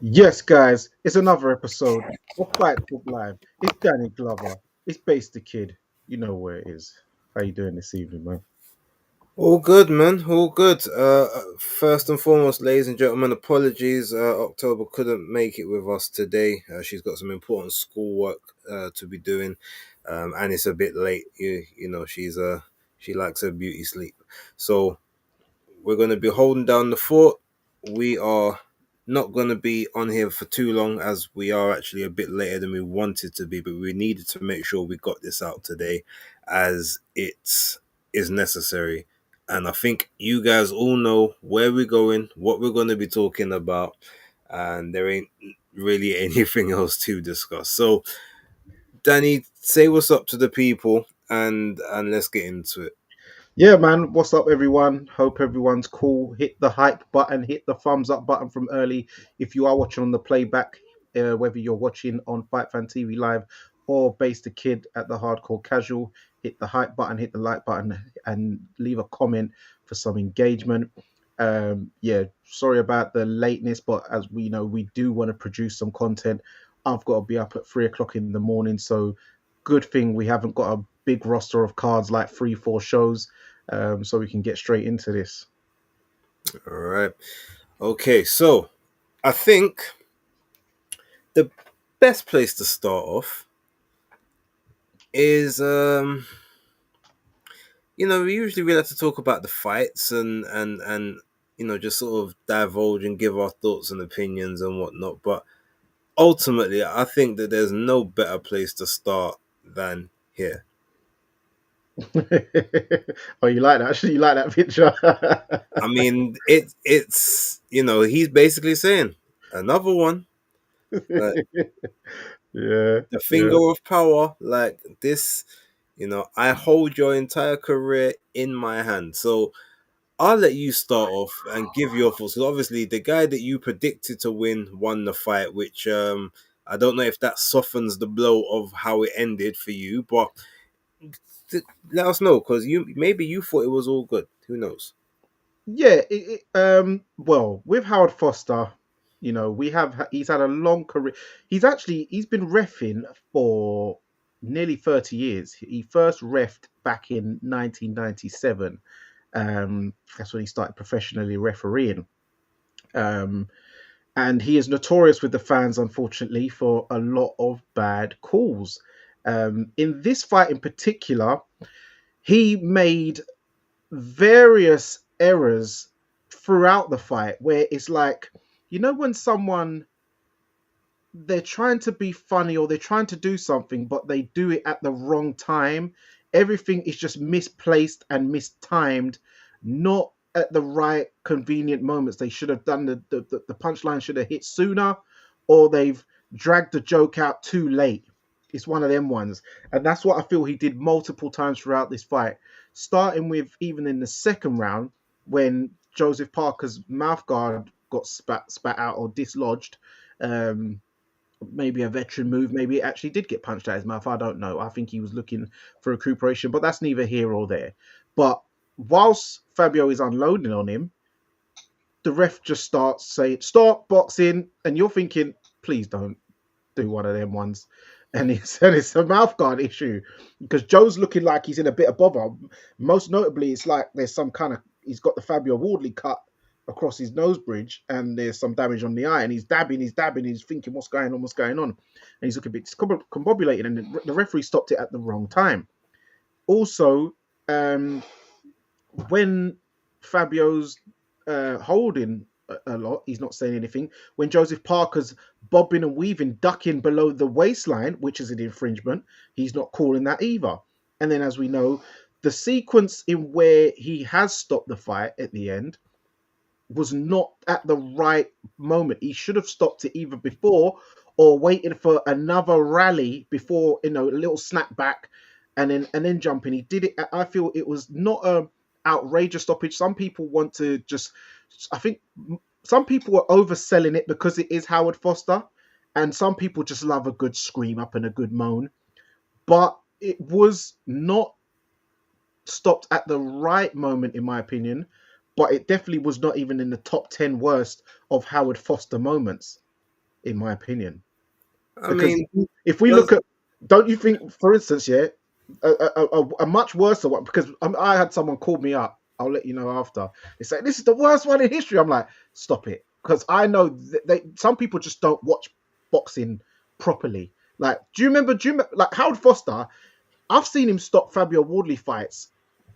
Yes, guys, it's another episode of Fight Club Live. It's Danny Glover. It's Base the Kid. You know where it is. How you doing this evening, man? All good, man. All good. First and foremost, ladies and gentlemen, apologies. October couldn't make it with us today. She's got some important schoolwork to be doing, and it's a bit late. You know, she likes her beauty sleep. So we're going to be holding down the fort. We are not going to be on here for too long as we are actually a bit later than we wanted to be, but we needed to make sure we got this out today as it is necessary. And I think you guys all know where we're going, what we're going to be talking about, and there ain't really anything else to discuss. So, Danny, say what's up to the people and let's get into it. Yeah, man. What's up, everyone? Hope everyone's cool. Hit the hype button, hit the thumbs up button from early. If you are watching on the playback, whether you're watching on Fight Fan TV Live or Base the Kid at the Hardcore Casual, hit the hype button, hit the like button, and leave a comment for some engagement. Yeah, sorry about the lateness, but as we know, we do want to produce some content. I've got to be up at 3 o'clock in the morning, so good thing we haven't got a big roster of cards like 3, 4 shows, so we can get straight into this. All right. Okay, so I think the best place to start off is we usually like to talk about the fights and just sort of divulge and give our thoughts and opinions and whatnot. But ultimately, I think that there's no better place to start than here. Oh, you like that? Actually, you like that picture? I mean, it's he's basically saying another one. Like, Yeah, the yeah. finger of power, like this. I hold your entire career in my hand. So I'll let you start off and give your thoughts. 'Cause obviously, the guy that you predicted to win won the fight, which I don't know if that softens the blow of how it ended for you, but let us know because maybe you thought it was all good. Who knows? Yeah, well, with Howard Foster, he's had a long career. He's been refing for nearly 30 years. He first refed back in 1997. That's when he started professionally refereeing. Um, and he is notorious with the fans, unfortunately, for a lot of bad calls. In this fight in particular, he made various errors throughout the fight where it's like, when someone, they're trying to be funny or they're trying to do something but they do it at the wrong time. Everything is just misplaced and mistimed, not at the right convenient moments. They should have done the punchline should have hit sooner, or they've dragged the joke out too late. It's one of them ones, and that's what I feel he did multiple times throughout this fight, starting with even in the second round when Joseph Parker's mouth guard got spat out or dislodged. um Maybe a veteran move. Maybe it actually did get punched out his mouth. I don't know. I think he was looking for recuperation, but that's neither here or there. But whilst Fabio is unloading on him, the ref just starts saying, "Stop boxing," and you're thinking, "Please don't do one of them ones." And it's a mouth guard issue because Joe's looking like he's in a bit of bother. Most notably, it's like there's some kind of he's got the Fabio Wardley cut across his nose bridge, and there's some damage on the eye, and he's dabbing, he's thinking, what's going on, and he's looking a bit discombobulated, and the referee stopped it at the wrong time. Also, when Fabio's holding a lot, he's not saying anything. When Joseph Parker's bobbing and weaving, ducking below the waistline, which is an infringement, he's not calling that either. And then, as we know, the sequence in where he has stopped the fight at the end was not at the right moment. He should have stopped it either before or waited for another rally before, a little snap back and then jumping. He did it. I feel it was not a outrageous stoppage. Some people want to just, I think some people are overselling it because it is Howard Foster, and some people just love a good scream up and a good moan. But it was not stopped at the right moment, in my opinion. But it definitely was not even in the top 10 worst of Howard Foster moments. in my opinion. I Because mean, if we does look at, don't you think, for instance, yeah, a much worse one? Because I had someone call me up. I'll let you know after. They say this is the worst one in history. I'm like, stop it, because I know some people just don't watch boxing properly. Like, do you remember? Like Howard Foster? I've seen him stop Fabio Wardley fights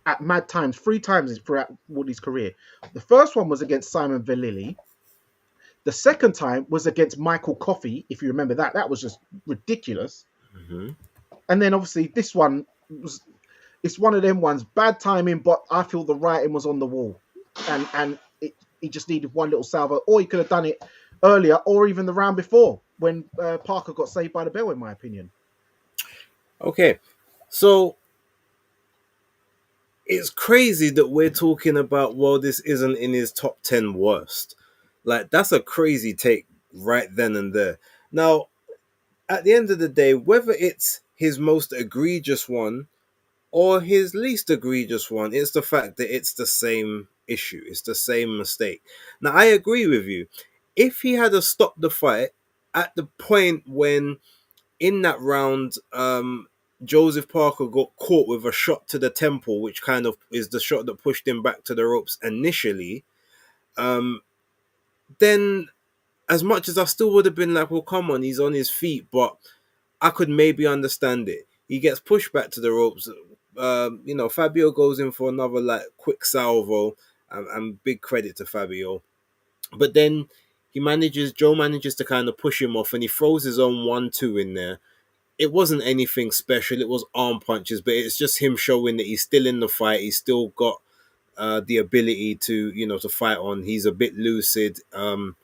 at mad times, 3 times throughout Wardley's career. The first one was against Simon Vallily. The second time was against Michael Coffey, if you remember that. That was just ridiculous. Mhm. And then obviously this one was, it's one of them ones, bad timing, but I feel the writing was on the wall. And he just needed one little salvo, or he could have done it earlier, or even the round before when Parker got saved by the bell, in my opinion. Okay, so it's crazy that we're talking about, well, this isn't in his top 10 worst. Like, that's a crazy take right then and there. Now, at the end of the day, whether it's his most egregious one or his least egregious one, it's the fact that it's the same issue. It's the same mistake. Now, I agree with you. If he had stopped the fight at the point when, in that round, Joseph Parker got caught with a shot to the temple, which kind of is the shot that pushed him back to the ropes initially, um, then as much as I still would have been like, well, come on, he's on his feet, but I could maybe understand it. He gets pushed back to the ropes. Fabio goes in for another like quick salvo, and big credit to Fabio. But then Joe manages to kind of push him off, and he throws his own 1-2 in there. It wasn't anything special. It was arm punches, but it's just him showing that he's still in the fight. He's still got the ability to to fight on. He's a bit lucid.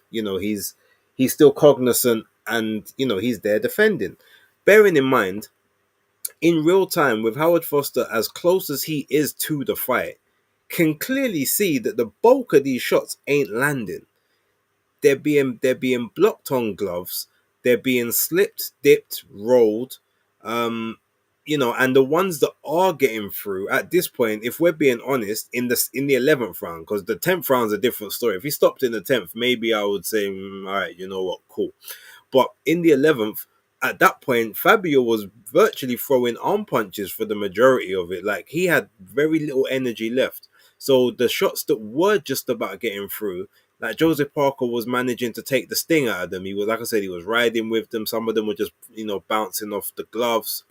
He's still cognizant, and he's there defending. Bearing in mind, in real time with Howard Foster, as close as he is to the fight, can clearly see that the bulk of these shots ain't landing. They're being blocked on gloves. They're being slipped, dipped, rolled. And the ones that are getting through at this point, if we're being honest, in the 11th round, because the 10th round's a different story. If he stopped in the 10th, maybe I would say, all right, you know what, cool. But in the 11th, at that point, Fabio was virtually throwing arm punches for the majority of it. Like, he had very little energy left. So the shots that were just about getting through, like Joseph Parker was managing to take the sting out of them. He was, like I said, he was riding with them. Some of them were just, bouncing off the gloves.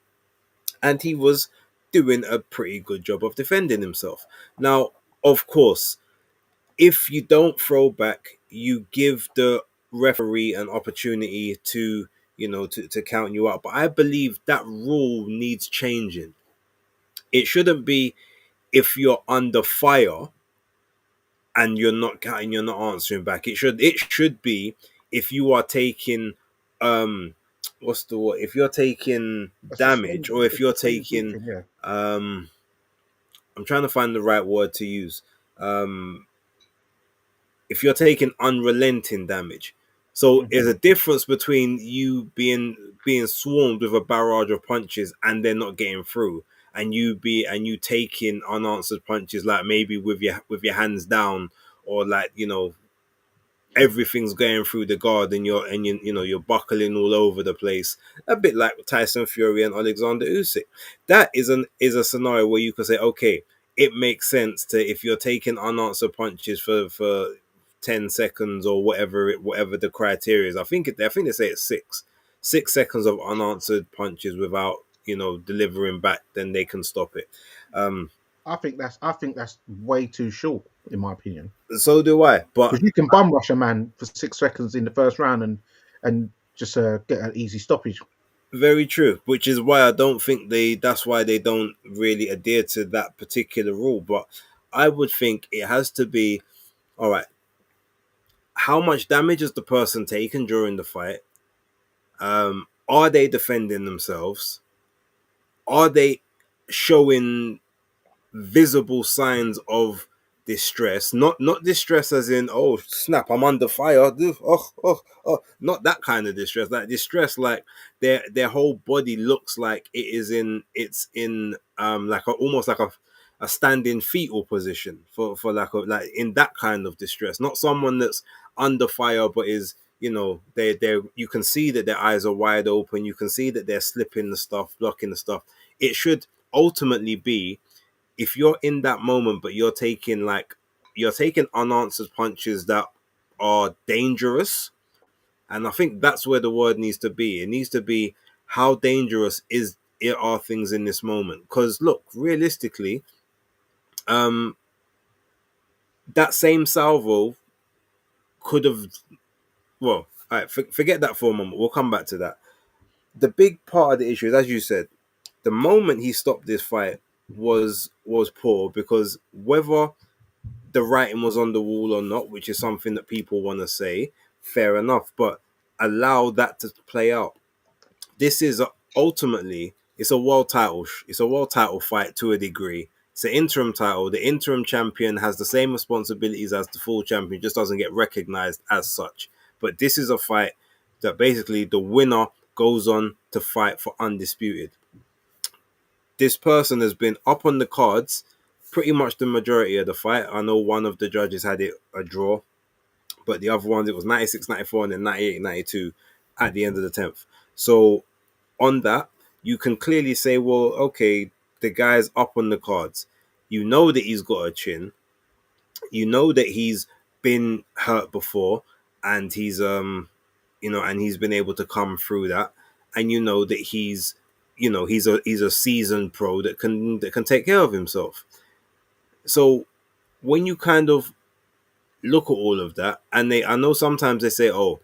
And he was doing a pretty good job of defending himself. Now, of course, if you don't throw back, you give the referee an opportunity to count you out. But I believe that rule needs changing. It shouldn't be if you're under fire and you're not answering back. It should be if you are taking what's the word? If you're taking damage, or if It's you're suspended taking walking, yeah. um I'm trying to find the right word to use. If you're taking unrelenting damage. So Mm-hmm. there's a difference between you being swarmed with a barrage of punches and they're not getting through, and you taking unanswered punches, like maybe with your hands down, or like everything's going through the guard, and you're buckling all over the place, a bit like Tyson Fury and Alexander Usyk. That is a scenario where you could say, okay, it makes sense to, if you're taking unanswered punches for 10 seconds or whatever the criteria is. I think they say it's 6 seconds of unanswered punches without delivering back, then they can stop it. um I think that's way too short, in my opinion. so do I, but Because you can bum rush a man for 6 seconds in the first round and just get an easy stoppage. very true, which is why I don't think that's why they don't really adhere to that particular rule. But I would think it has to be, all right, how much damage has the person taken during the fight? Are they defending themselves? Are they showing visible signs of distress? Not distress as in, oh snap, I'm under fire. Not that kind of distress. Like distress, like their whole body looks like it's in like almost like a standing fetal position, for like in that kind of distress. Not someone that's under fire but is they you can see that their eyes are wide open. You can see that they're slipping the stuff, blocking the stuff. It should ultimately be, if you're in that moment, but you're taking unanswered punches that are dangerous. And I think that's where the word needs to be. It needs to be, how dangerous is it are things in this moment? Because look, realistically, um, that same salvo could have, well, all right, forget that for a moment. We'll come back to that. The big part of the issue is, as you said, the moment he stopped this fight was poor, because whether the writing was on the wall or not, which is something that people want to say, fair enough, but allow that to play out. This is ultimately, it's a world title. It's a world title fight to a degree. It's an interim title. The interim champion has the same responsibilities as the full champion, just doesn't get recognized as such. But this is a fight that basically the winner goes on to fight for undisputed. This person has been up on the cards pretty much the majority of the fight. I know one of the judges had it a draw, but the other ones, it was 96, 94, and then 98, 92 at the end of the 10th. So on that, you can clearly say, well, okay, the guy's up on the cards. You know that he's got a chin. You know that he's been hurt before, and and he's been able to come through that. And you know that he's a seasoned pro that can take care of himself. So when you kind of look at all of that, and I know sometimes they say, oh,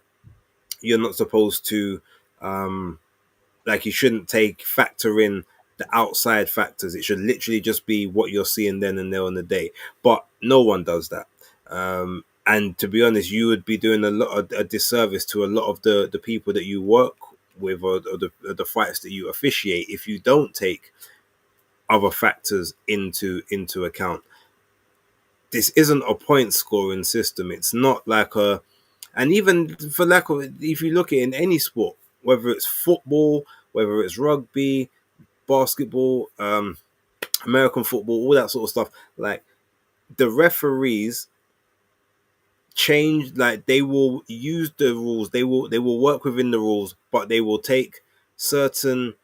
you're not supposed to, like, you shouldn't factor in the outside factors. It should literally just be what you're seeing then and there on the day. But no one does that. And to be honest, you would be doing a disservice to a lot of the people that you work with, or the fights that you officiate, if you don't take other factors into account. This isn't a point scoring system. It's not like and even for lack of, if you look at it in any sport, whether it's football, whether it's rugby, basketball, American football, all that sort of stuff, like, the referees change, like, they will use the rules, they will work within the rules, but they will take certain,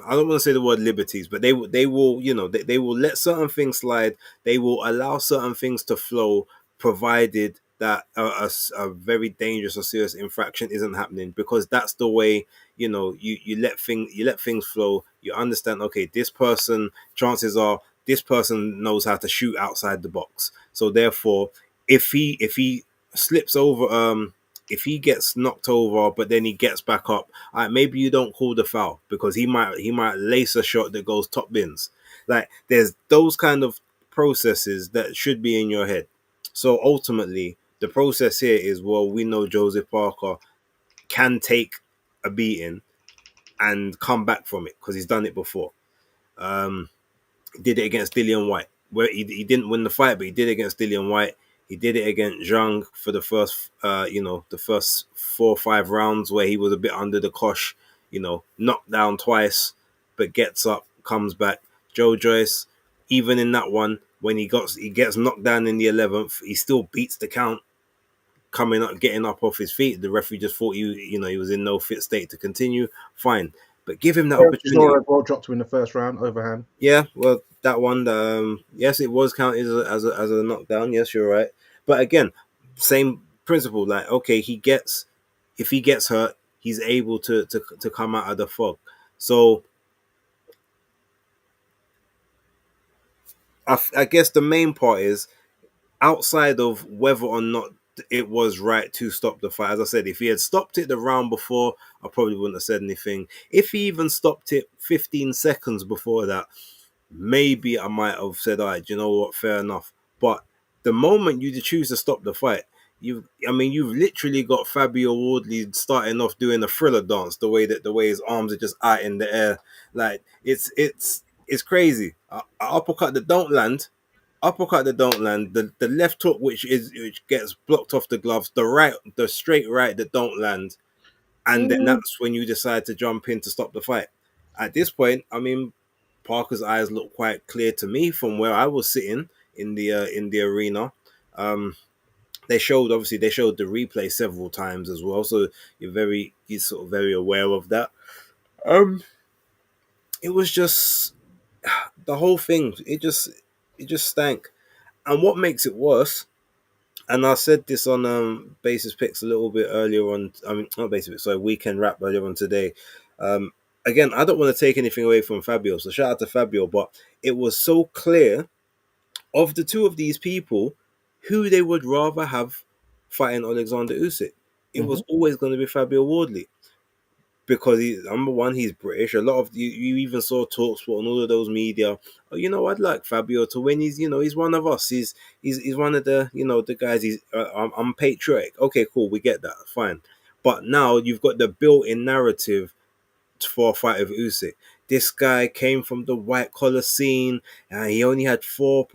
I don't want to say the word liberties, but they will they will let certain things slide. They will allow certain things to flow, provided that a very dangerous or serious infraction isn't happening, because that's the way, you let things flow. You understand, okay, this person, chances are this person knows how to shoot outside the box. So therefore, if he slips over, if he gets knocked over, but then he gets back up, maybe you don't call the foul, because he might lace a shot that goes top bins. Like, there's those kind of processes that should be in your head. So ultimately, the process here is, well, we know Joseph Parker can take a beating and come back from it, because he's done it before. Um, did it against Dillian White, where he didn't win the fight, but he did it against Dillian White. He did it against Zhang for the first 4 or 5 rounds, where he was a bit under the cosh, knocked down twice, but gets up, comes back. Joe Joyce, even in that one, when he gets knocked down in the 11th, he still beats the count, coming up, getting up off his feet. The referee just thought he was in no fit state to continue. Fine, but give him that opportunity. Chisora dropped him in the first round, overhand. Yeah, well, that one, yes, it was counted as a knockdown. Yes, you're right. But again, same principle. Like, okay, if he gets hurt, he's able to come out of the fog. So I guess the main part is, outside of whether or not it was right to stop the fight. As I said, if he had stopped it the round before, I probably wouldn't have said anything. If he even stopped it 15 seconds before that, maybe I might have said, all right, you know what, fair enough. But the moment you choose to stop the fight, you've literally got Fabio Wardley starting off doing a Thriller dance, the way his arms are just out in the air. Like, it's crazy. Uppercut that don't land, the left hook which gets blocked off the gloves, the straight right that don't land, and then Mm. that's when you decide to jump in to stop the fight. At this point, Parker's eyes look quite clear to me from where I was sitting in the arena. Um, they showed the replay several times as well, so you're sort of very aware of that. Um, it was just the whole thing. It just stank. And what makes it worse, and I said this on Basis Picks a little bit earlier on. I mean, not Basis Picks, sorry, Weekend Rap earlier on today. Um, Again, I don't want to take anything away from Fabio, so shout out to Fabio. But it was so clear of the two of these people who they would rather have fighting Alexander Usyk. It Hmm. was always going to be Fabio Wardley because number one, he's British. A lot of you even saw Talksport and all of those media. Oh, I'd like Fabio to win. He's one of us. He's one of the the guys. I'm patriotic. Okay, cool, we get that, fine. But now you've got the built-in narrative for a fight with Usyk. This guy came from the white collar scene, and he only had four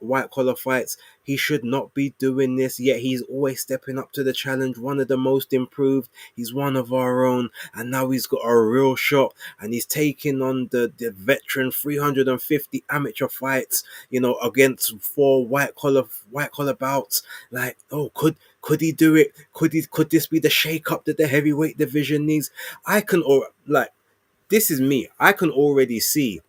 white collar fights. He should not be doing this, yet he's always stepping up to the challenge. One of the most improved. He's one of our own, and now he's got a real shot, and he's taking on the veteran 350 amateur fights, against four white collar bouts. Like, oh, could he do it? Could this be the shake up that the heavyweight division needs? I can or like this is me. I can already see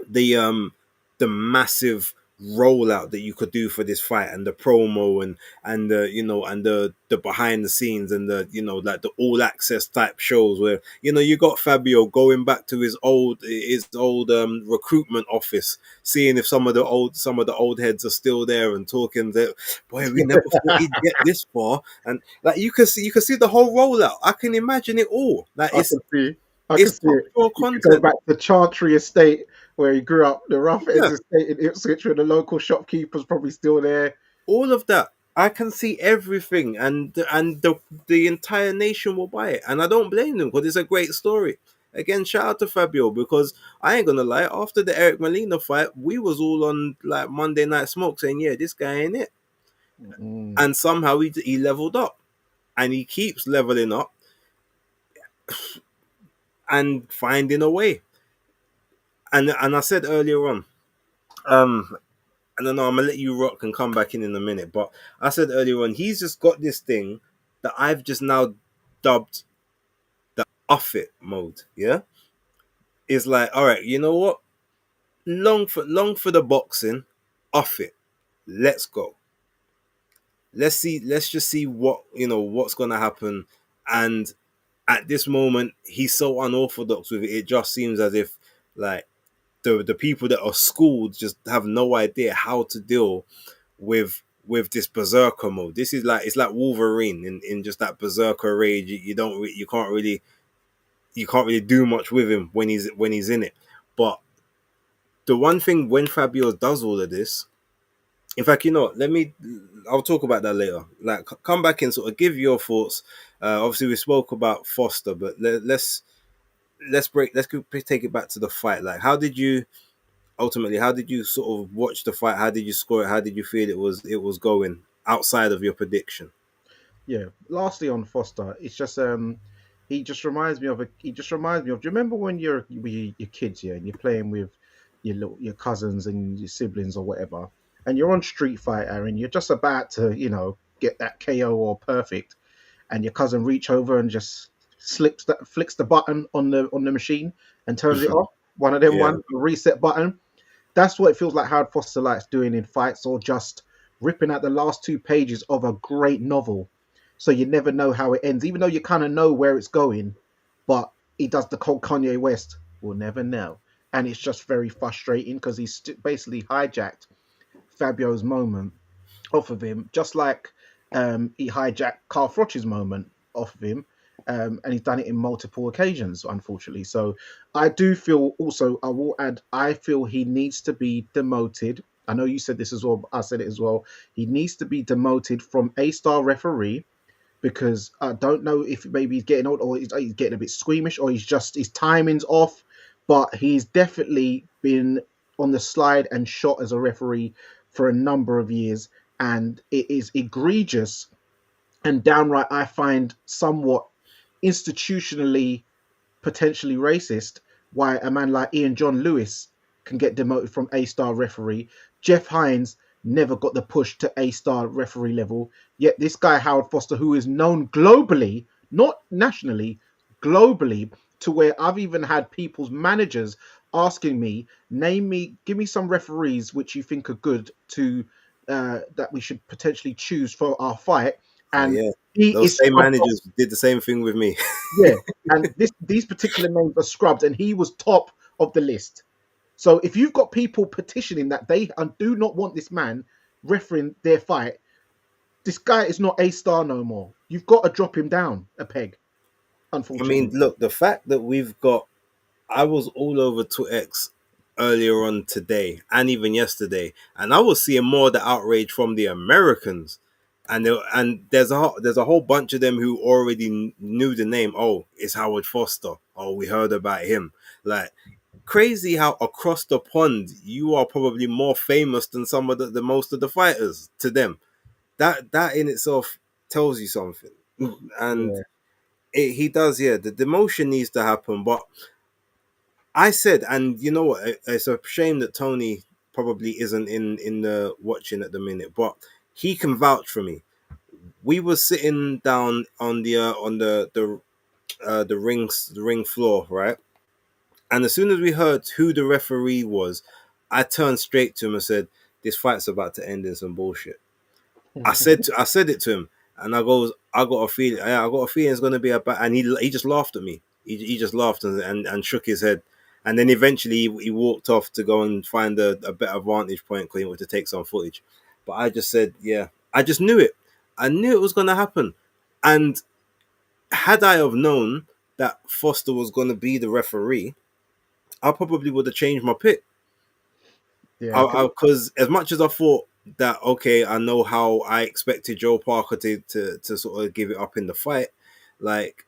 the um the massive rollout that you could do for this fight, and the promo, and the and the behind the scenes, and the like the all access type shows where you got Fabio going back to his old recruitment office, seeing if some of the old heads are still there, and talking that, boy, we never thought he'd get this far. And like you can see the whole rollout. I can imagine it all. Like I can see. I can it's see top it. draw You could go content. back to Chantry Estate where he grew up, the rough ends Yeah, estate in Ipswich, where the local shopkeeper's probably still there. all of that. I can see everything, and the entire nation will buy it, and I don't blame them because it's a great story. Again, shout out to Fabio, because I ain't gonna lie. After the Eric Molina fight, we was all on like Monday Night Smoke saying, "Yeah, this guy ain't it," Mm. and somehow he leveled up, and he keeps leveling up and finding a way. And I said earlier on, um, I don't know. I'm gonna let you rock and come back in a minute. But I said earlier on, he's just got this thing that I've just now dubbed the off it mode. Yeah, it's like, all right, you know what? Long for the boxing, off it. Let's go. Let's see. Let's just see what's gonna happen. And at this moment, he's so unorthodox with it. It just seems as if like the people that are schooled just have no idea how to deal with this berserker mode. This is like, it's like Wolverine in just that berserker rage. You don't you can't really do much with him when he's in it. But the one thing when Fabio does all of this, in fact, I'll talk about that later. Like, come back and sort of give your thoughts. Obviously, we spoke about Foster, but let's take it back to the fight. Like, how did you sort of watch the fight? How did you score it? How did you feel it was going outside of your prediction? Yeah. Lastly, on Foster, it's just he just reminds me of. Do you remember when you're kids, yeah, and you're playing with your cousins and your siblings or whatever, and you're on Street Fighter and you're just about to get that KO or perfect, and your cousin reach over and just flicks the button on the machine and turns it off. One of them Yeah, one, the reset button. That's what it feels like Howard Foster likes doing in fights, or just ripping out the last two pages of a great novel. So you never know how it ends, even though you kind of know where it's going. But he does the cold Kanye West. We'll never know, and it's just very frustrating because he's basically hijacked Fabio's moment off of him, just like he hijacked Carl Froch's moment off of him, and he's done it in multiple occasions, unfortunately. So I do feel also, I will add, I feel he needs to be demoted. I know you said this as well, but I said it as well. He needs to be demoted from A-star referee, because I don't know if maybe he's getting old, or he's getting a bit squeamish, or his timing's off. But he's definitely been on the slide and shot as a referee for a number of years, and it is egregious and downright, I find, somewhat institutionally potentially racist, why a man like Ian John Lewis can get demoted from A-star referee. Jeff Hines never got the push to A-star referee level. Yet this guy, Howard Foster, who is known globally, not nationally, globally, to where I've even had people's managers asking me, give me some referees which you think are good to that we should potentially choose for our fight. Oh And yeah, he those is same scrubbed off. managers did the same thing with me. Yeah, and these particular names are scrubbed, and he was top of the list. So if you've got people petitioning that they do not want this man refereeing their fight, this guy is not A-star no more. You've got to drop him down a peg, I mean, unfortunately. look, the fact that we've got, I was all over X earlier on today and even yesterday, and I was seeing more of the outrage from the Americans, and there's a whole bunch of them who already knew the name. Oh, it's Howard Foster. Oh, we heard about him. Like, crazy how across the pond you are probably more famous than some of the most of the fighters to them. That in itself tells you something, and Yeah. he does. Yeah, the demotion needs to happen, but I said, and you know what? It's a shame that Tony probably isn't in the watching at the minute, but he can vouch for me. We were sitting down on the ring floor, right? And as soon as we heard who the referee was, I turned straight to him and said, "This fight's about to end in some bullshit." I said it to him, and I got a feeling, it's gonna be a bad. And he just laughed at me. He just laughed and shook his head, and then eventually he walked off to go and find a better vantage point because he wanted to take some footage. But I just said, yeah, I just knew it. I knew it was gonna happen, and had I have known that Foster was gonna be the referee, I probably would have changed my pick. Yeah, Because as much as I thought that, okay, I know how I expected Joe Parker to sort of give it up in the fight, like,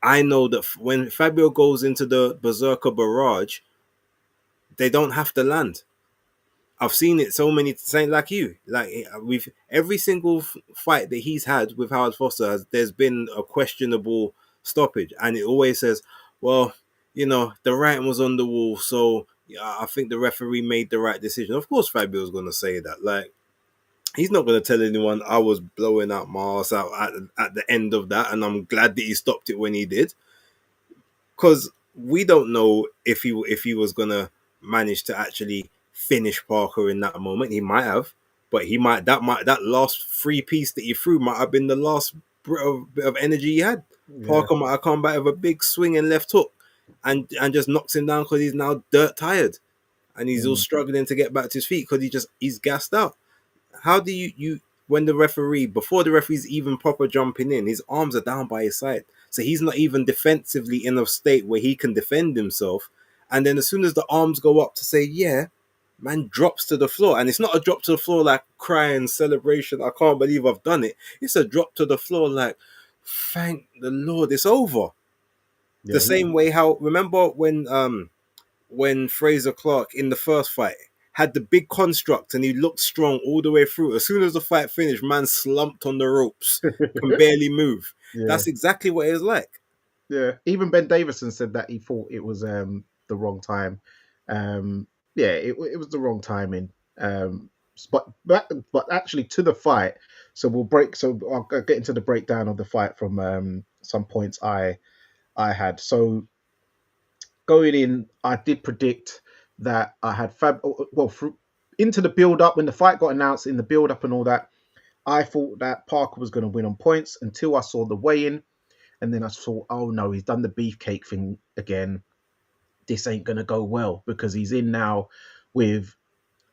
I know that when Fabio goes into the Berserker barrage, they don't have to land. I've seen it so many, same like you, like with every single fight that he's had with Howard Foster, there's been a questionable stoppage, and it always says, "Well, the writing was on the wall, so yeah, I think the referee made the right decision." Of course, Fabio's going to say that. Like, he's not going to tell anyone I was blowing out my ass out at the end of that, and I'm glad that he stopped it when he did, because we don't know if he was gonna manage to actually finish Parker in that moment. He might have, but that last free piece that he threw might have been the last bit of energy he had. yeah, Parker might have come back with a big swing and left hook, and just knocks him down because he's now dirt tired and he's all mm, struggling to get back to his feet because he's gassed out. How do you when the referee, before the referee's even proper jumping in, his arms are down by his side, so he's not even defensively in a state where he can defend himself. And then as soon as the arms go up to say yeah, man drops to the floor, and it's not a drop to the floor like crying celebration, I can't believe I've done it. It's a drop to the floor like, thank the Lord, it's over. The yeah. same way, how remember when Fraser Clark in the first fight had the big construct and he looked strong all the way through. As soon as the fight finished, man slumped on the ropes, can barely move. Yeah, That's exactly what it was like. yeah. Even Ben Davison said that he thought it was the wrong time. Yeah, it was the wrong timing. But actually to the fight. So we'll break. So I'll get into the breakdown of the fight from some points I had. So going in, I did predict that I had into the build up when the fight got announced, in the build up and all that. I thought that Parker was going to win on points until I saw the weigh in, and then I thought, oh no, he's done the beefcake thing again. This ain't going to go well because he's in now with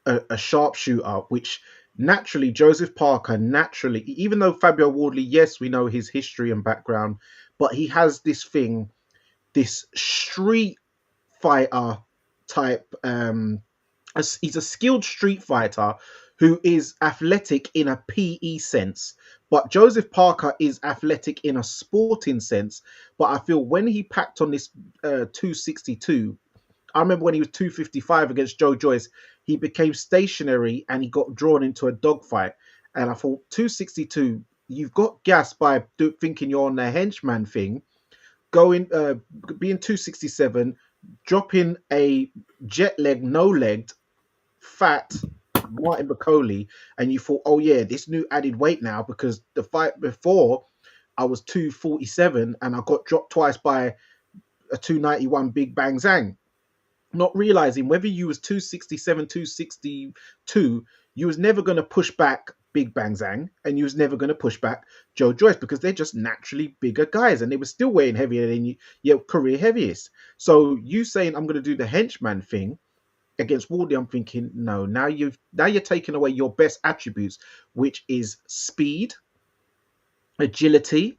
a sharpshooter, which naturally Joseph Parker naturally, even though Fabio Wardley, yes, we know his history and background, but he has this thing, this street fighter type. He's a skilled street fighter who is athletic in a PE sense, but Joseph Parker is athletic in a sporting sense. But I feel when he packed on this 262, I remember when he was 255 against Joe Joyce, he became stationary and he got drawn into a dogfight. And I thought 262, you've got gas by thinking you're on the henchman thing, going being 267, dropping a jet leg, no legged, fat Martin Bacoli, and you thought, oh yeah, this new added weight now because the fight before I was 247 and I got dropped twice by a 291 Big Bang Zhang, not realizing whether you was 267, 262, you was never going to push back Big Bang Zhang, and you was never going to push back Joe Joyce because they're just naturally bigger guys, and they were still weighing heavier than you, your career heaviest. So you saying I'm going to do the henchman thing against Wardley, I'm thinking no. Now you're taking away your best attributes, which is speed, agility.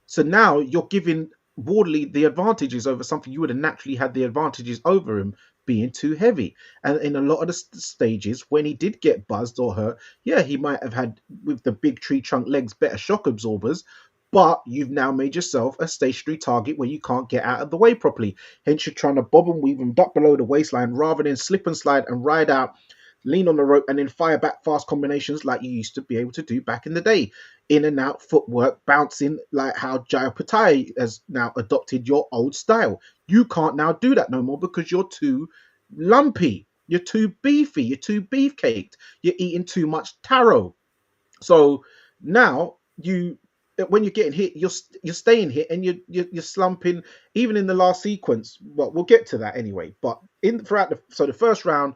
So now you're giving Wardley the advantages over something you would have naturally had the advantages over him, being too heavy. And in a lot of the stages, when he did get buzzed or hurt, yeah, he might have had, with the big tree trunk legs, better shock absorbers. But you've now made yourself a stationary target where you can't get out of the way properly. Hence, you're trying to bob and weave and duck below the waistline rather than slip and slide and ride out, lean on the rope, and then fire back fast combinations like you used to be able to do back in the day. In and out footwork, bouncing like how Jaya Patai has now adopted your old style. You can't now do that no more because you're too lumpy, you're too beefy, you're too beefcaked, you're eating too much taro. So now when you're getting hit, you're staying hit and you're slumping. Even in the last sequence, well, we'll get to that anyway. But in throughout the first round,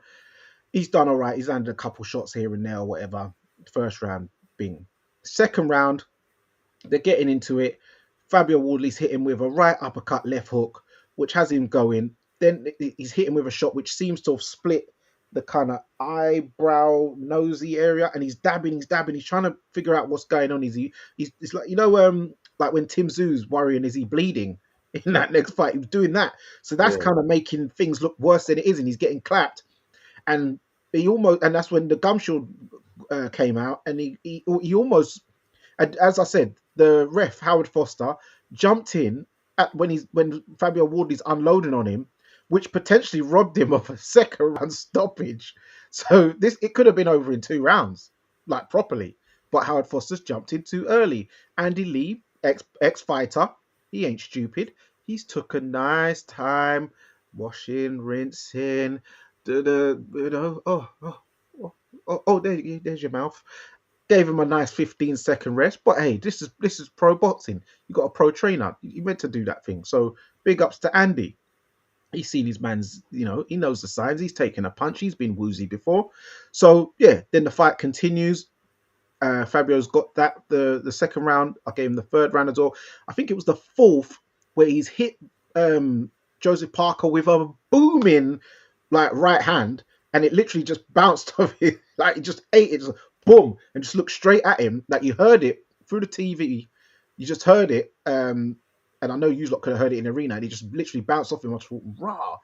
he's done all right. He's landed a couple shots here and there or whatever. First round, bing. Second round, they're getting into it. Fabio Wardley's hitting with a right uppercut, left hook, which has him going. Then he's hitting with a shot which seems to have split the kind of eyebrow, nosy area, and he's dabbing. He's trying to figure out what's going on. It's like, like when Tim Zoo's worrying, is he bleeding in that next fight? He was doing that. So that's kind of making things look worse than it is, and he's getting clapped. And and that's when the gum shield came out, and he almost, as I said, the ref Howard Foster jumped in when Fabio Wardley's unloading on him, which potentially robbed him of a second round stoppage. So it could have been over in 2 rounds, like properly. But Howard Foster's jumped in too early. Andy Lee, ex fighter, he ain't stupid. He's took a nice time washing, rinsing. There's your mouth. Gave him a nice 15-second rest. But hey, this is pro boxing. You got a pro trainer. You meant to do that thing. So big ups to Andy. He's seen his man's, he knows the signs. He's taken a punch. He's been woozy before. So yeah, then the fight continues. Fabio's got that the second round. I gave him the third round as well. I think it was the fourth where he's hit Joseph Parker with a booming right hand, and it literally just bounced off it, like it just ate it, just boom, and just looked straight at him. Like you heard it through the TV, you just heard it, and I know you lot could have heard it in the arena, and he just literally bounced off him. I thought, rah,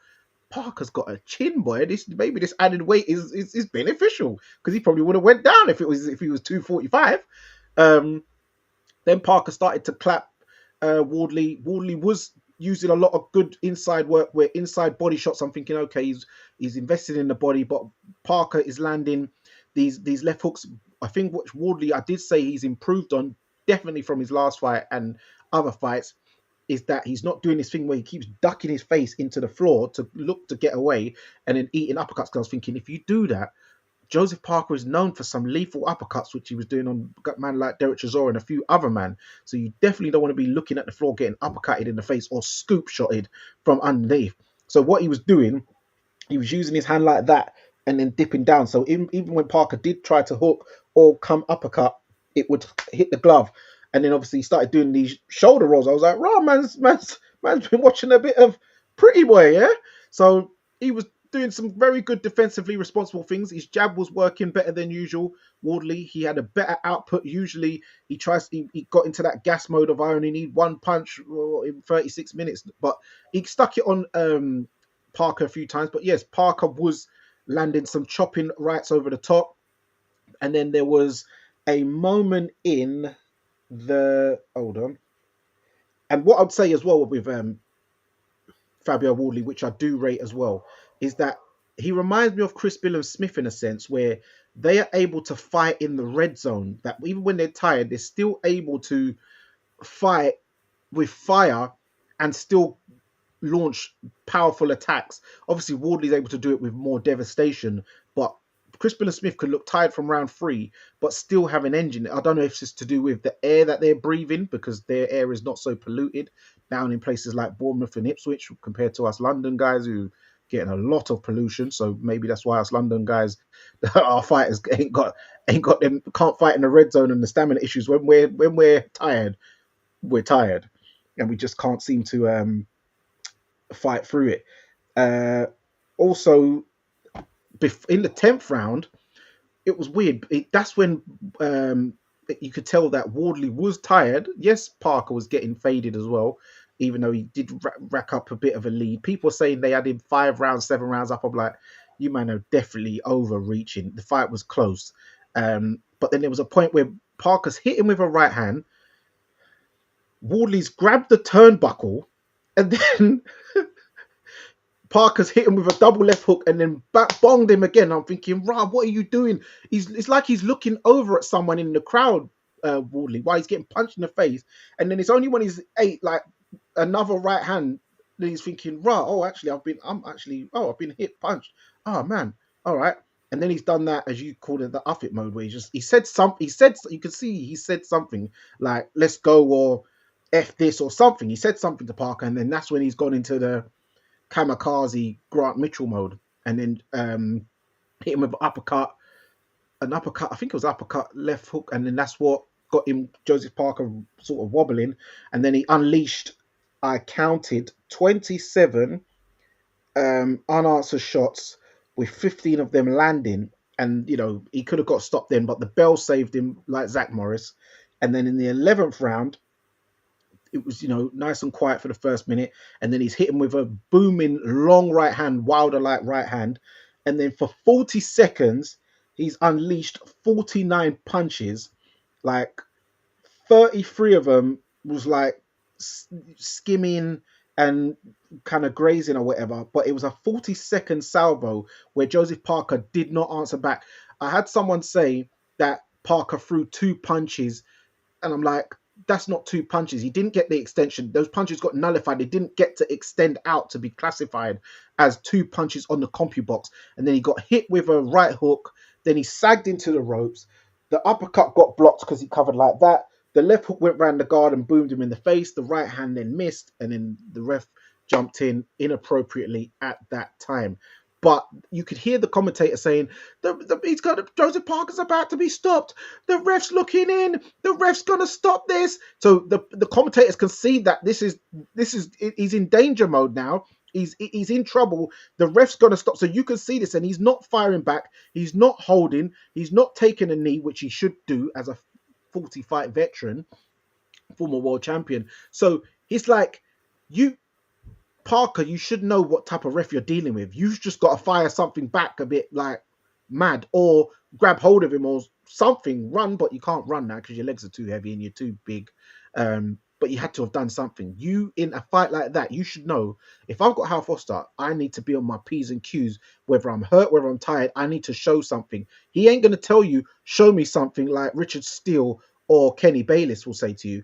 Parker's got a chin, boy. Maybe this added weight is beneficial, because he probably would have went down if he was 245. Then Parker started to clap Wardley. Wardley was using a lot of good inside work, where inside body shots. I'm thinking, okay, he's invested in the body, but Parker is landing these left hooks. I think what Wardley, I did say he's improved on, definitely from his last fight and other fights, is that he's not doing this thing where he keeps ducking his face into the floor to look to get away and then eating uppercuts. Because I was thinking, if you do that, Joseph Parker is known for some lethal uppercuts, which he was doing on a man like Derek Chisora and a few other men. So you definitely don't want to be looking at the floor getting uppercutted in the face or scoop shotted from underneath. So what he was doing, he was using his hand like that and then dipping down. So even when Parker did try to hook or come uppercut, it would hit the glove. And then obviously he started doing these shoulder rolls. I was like, "Raw, man's been watching a bit of Pretty Boy, yeah." So he was doing some very good defensively responsible things. His jab was working better than usual. Wardley, he had a better output. Usually he got into that gas mode of I only need one punch in 36 minutes, but he stuck it on Parker a few times. But yes, Parker was landing some chopping rights over the top. And then there was a moment in hold on. And what I'd say as well with Fabio Wardley, which I do rate as well, is that he reminds me of Chris Billam-Smith in a sense, where they are able to fight in the red zone, that even when they're tired, they're still able to fight with fire and still launch powerful attacks. Obviously, Wardley's able to do it with more devastation, but Crispin Smith could look tired from round 3, but still have an engine. I don't know if it's to do with the air that they're breathing, because their air is not so polluted down in places like Bournemouth and Ipswich compared to us London guys who getting a lot of pollution. So maybe that's why us London guys, our fighters ain't got them, can't fight in the red zone and the stamina issues. When we're tired, we're tired, and we just can't seem to fight through it. Also, in the 10th round, it was weird. That's when you could tell that Wardley was tired. Yes, Parker was getting faded as well, even though he did rack up a bit of a lead. People were saying they had him 5 rounds, 7 rounds up. I'm like, you man are definitely overreaching. The fight was close. But then there was a point where Parker's hit him with a right hand. Wardley's grabbed the turnbuckle, and then Parker's hit him with a double left hook and then back bonged him again. I'm thinking, Rob, what are you doing? It's like he's looking over at someone in the crowd, Wardley, while he's getting punched in the face. And then it's only when he's ate like another right hand that he's thinking, Rob, I've been hit, punched. Oh man, all right. And then he's done that, as you called it, the Uff It mode, where he said something. You could see he said something like, let's go, or F this, or something. He said something to Parker, and then that's when he's gone into the kamikaze Grant Mitchell mode, and then hit him with an uppercut. I think it was uppercut left hook, and then that's what got him, Joseph Parker, sort of wobbling, and then he unleashed. I counted 27 unanswered shots, with 15 of them landing, and he could have got stopped then, but the bell saved him, like Zach Morris. And then in the 11th round, it was, nice and quiet for the first minute. And then he's hit him with a booming long right hand, Wilder-like right hand. And then for 40 seconds, he's unleashed 49 punches. Like 33 of them was like skimming and kind of grazing or whatever. But it was a 40-second salvo where Joseph Parker did not answer back. I had someone say that Parker threw 2 punches. And I'm like, that's not 2 punches. He didn't get the extension. Those punches got nullified. They didn't get to extend out to be classified as 2 punches on the CompuBox. And then he got hit with a right hook. Then he sagged into the ropes. The uppercut got blocked because he covered like that. The left hook went round the guard and boomed him in the face. The right hand then missed. And then the ref jumped in inappropriately at that time. But you could hear the commentator saying, Joseph Parker's about to be stopped. The ref's looking in. The ref's going to stop this. So the commentators can see that he's in danger mode now. He's in trouble. The ref's going to stop. So you can see this, and he's not firing back. He's not holding. He's not taking a knee, which he should do as a 40-fight veteran, former world champion. So it's like, Parker, you should know what type of ref you're dealing with. You've just got to fire something back a bit like mad, or grab hold of him or something. Run, but you can't run now because your legs are too heavy and you're too big. But you had to have done something. You, in a fight like that, you should know, if I've got Hal Foster, I need to be on my P's and Q's. Whether I'm hurt, whether I'm tired, I need to show something. He ain't going to tell you, show me something, like Richard Steele or Kenny Bayless will say to you.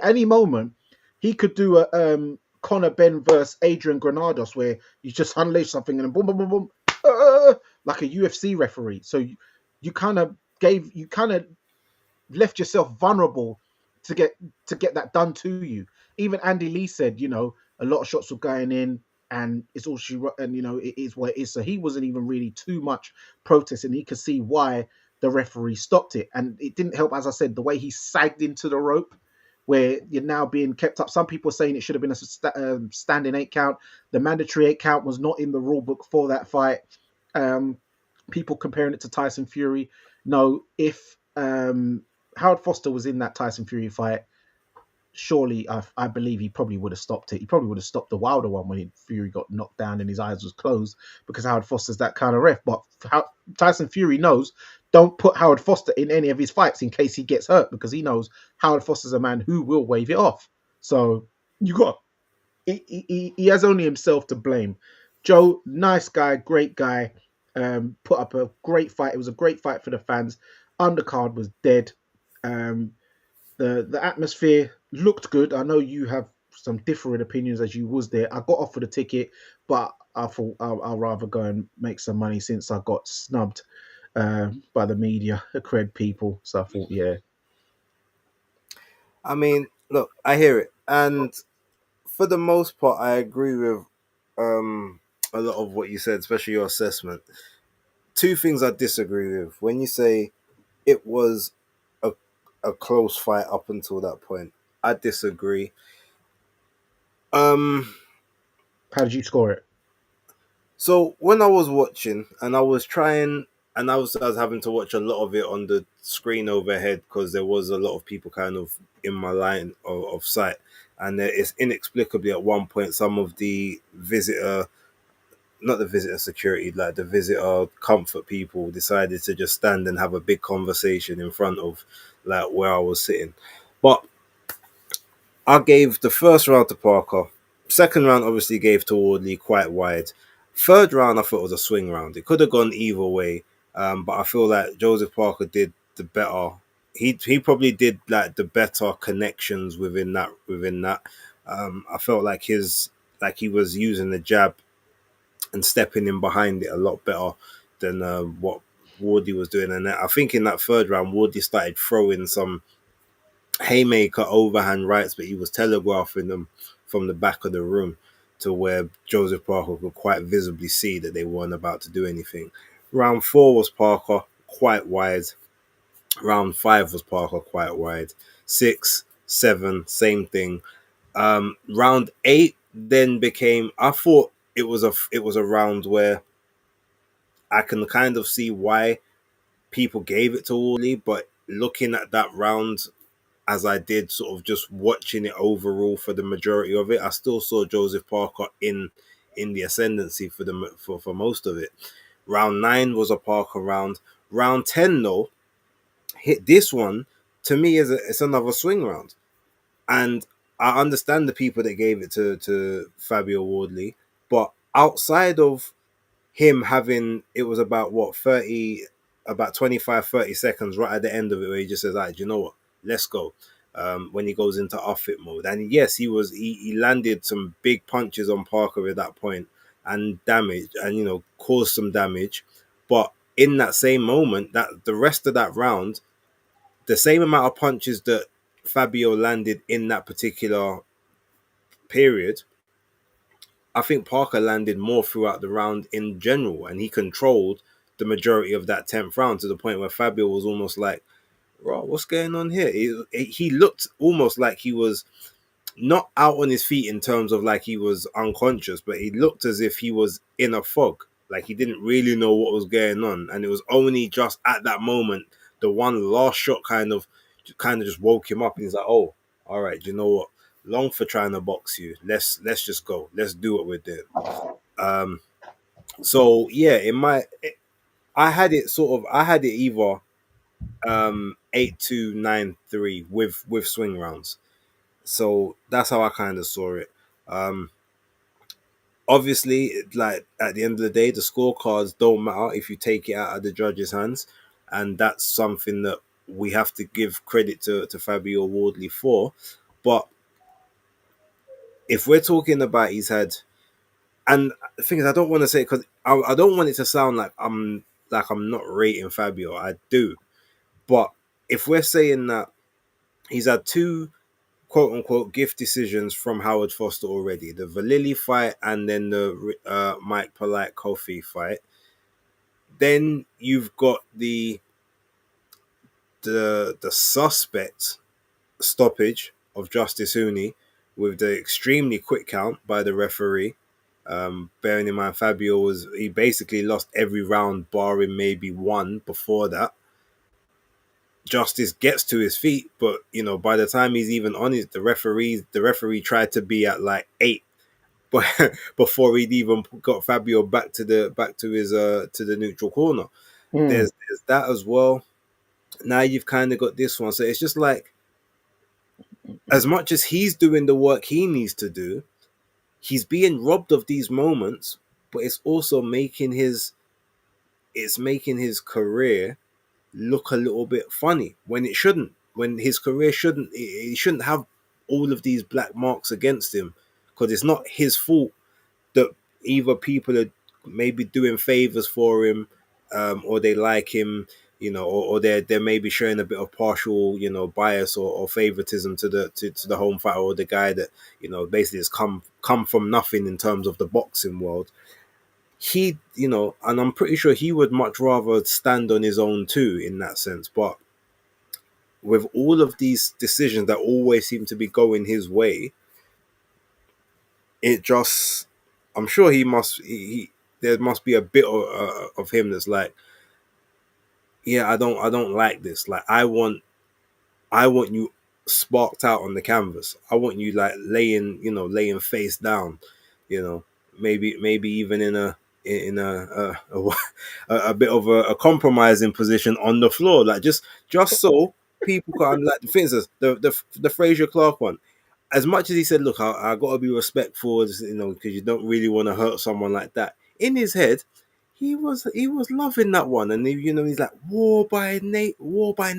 Any moment, he could do a Conor Benn versus Adrian Granados, where you just unleash something and then boom, boom, boom, boom, like a UFC referee. So you kind of left yourself vulnerable to get that done to you. Even Andy Lee said, a lot of shots were going in, and it's all she wrote, and it is what it is. So he wasn't even really too much protesting. He could see why the referee stopped it, and it didn't help, as I said, the way he sagged into the rope, where you're now being kept up. Some people are saying it should have been a standing 8 count. The mandatory 8 count was not in the rule book for that fight. People comparing it to Tyson Fury. No, if Howard Foster was in that Tyson Fury fight, surely I believe he probably would have stopped it. He probably would have stopped the Wilder one when Fury got knocked down and his eyes was closed, because Howard Foster's that kind of ref. But Tyson Fury knows, don't put Howard Foster in any of his fights in case he gets hurt, because he knows Howard Foster's a man who will wave it off. So he has only himself to blame. Joe, nice guy, great guy, put up a great fight. It was a great fight for the fans. Undercard was dead. The atmosphere looked good. I know you have some different opinions as you was there. I got offered a ticket, but I thought I'll rather go and make some money since I got snubbed by the media, the cred people. So I thought, yeah, I mean, look, I hear it, and for the most part, I agree with um a lot of what you said, especially your assessment. Two things I disagree with. When you say it was a a close fight up until that point, I disagree. Um, how did you score it? so when I was watching, and I was trying, and I was having to watch a lot of it on the screen overhead because there was a lot of people kind of in my line of sight, and it's inexplicably at one point some of the visitor, not the visitor security, like the visitor comfort people, decided to just stand and have a big conversation in front of like where I was sitting. But I gave the first round to Parker. Second round, obviously, gave to Wardley quite wide. Third round, I thought was a swing round. It could have gone either way, but I feel like Joseph Parker did the better. He probably did like the better connections within that. I felt like he was using the jab and stepping in behind it a lot better than what Wardley was doing. And I think in that third round, Wardley started throwing some haymaker overhand rights, but he was telegraphing them from the back of the room to where Joseph Parker could quite visibly see that they weren't about to do anything. Round four was Parker quite wide. Round five was Parker quite wide. Six, seven, same thing. Round eight then became. I thought it was a round where I can kind of see why people gave it to Wally, but looking at that round as I did, sort of just watching it overall for the majority of it, I still saw Joseph Parker in the ascendancy for most of it. Round nine was a Parker round. Round 10 though, hit this one to me it's another swing round, and I understand the people that gave it to Fabio Wardley, but outside of him having, it was about what 30, about 25, 30 seconds right at the end of it where he just says, "Right, do you know what, let's go." When he goes into off it mode, and yes, he landed some big punches on Parker at that point and damage, and caused some damage. But in that same moment, that the rest of that round, the same amount of punches that Fabio landed in that particular period, I think Parker landed more throughout the round in general, and he controlled the majority of that 10th round to the point where Fabio was almost like, "Bro, what's going on here?" He looked almost like he was not out on his feet in terms of like he was unconscious, but he looked as if he was in a fog, like he didn't really know what was going on, and it was only just at that moment the one last shot kind of just woke him up, and he's like, "Oh, all right, you know what? Long for trying to box you. Let's just go. Let's do what we're doing." Um, so yeah, I had it either 8-2, 9-3 with swing rounds. So that's how I kind of saw it. Um, Obviously, like at the end of the day, the scorecards don't matter if you take it out of the judges' hands, and that's something that we have to give credit to Fabio Wardley for. But if we're talking about his head, and the thing is, I don't want to say, because I don't want it to sound like I'm not rating Fabio. I do, but if we're saying that he's had two quote unquote gift decisions from Howard Foster already, the Valili fight and then the Mike Polite Kofi fight, then you've got the suspect stoppage of Justice Huni with the extremely quick count by the referee. Bearing in mind, he basically lost every round, barring maybe one before that. Justice gets to his feet, but by the time he's even on it, the referee tried to be at like 8, but before he'd even got Fabio back to his to the neutral corner. Mm. There's that as well. Now you've kind of got this one, so it's just like, as much as he's doing the work he needs to do, he's being robbed of these moments, but it's making his career look a little bit funny when it shouldn't. When his career shouldn't, he shouldn't have all of these black marks against him, because it's not his fault that either people are maybe doing favors for him, or they like him, or they're maybe showing a bit of partial, bias or favoritism to to the home fighter, or the guy that basically has come from nothing in terms of the boxing world. He, and I'm pretty sure he would much rather stand on his own too in that sense. But with all of these decisions that always seem to be going his way, it just, I'm sure he there must be a bit of him that's like, yeah, I don't like this. Like, I want you sparked out on the canvas. I want you like laying face down, you know, maybe even a bit of a compromising position on the floor, like just so people can, like, for instance, the Frazier Clark one. As much as he said, "Look, I got to be respectful," because you don't really want to hurt someone like that. In his head, he was loving that one, and he's like, war by name, war by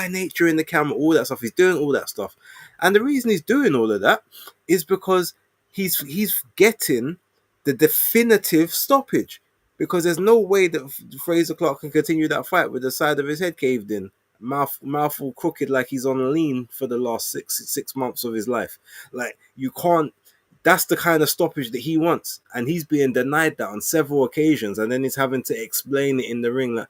nature in the camera, all that stuff. He's doing all that stuff, and the reason he's doing all of that is because he's getting the definitive stoppage. Because there's no way that Fraser Clark can continue that fight with the side of his head caved in, mouth all crooked, like he's on lean for the last six months of his life. Like, you can't. That's the kind of stoppage that he wants, and he's being denied that on several occasions. And then he's having to explain it in the ring, like,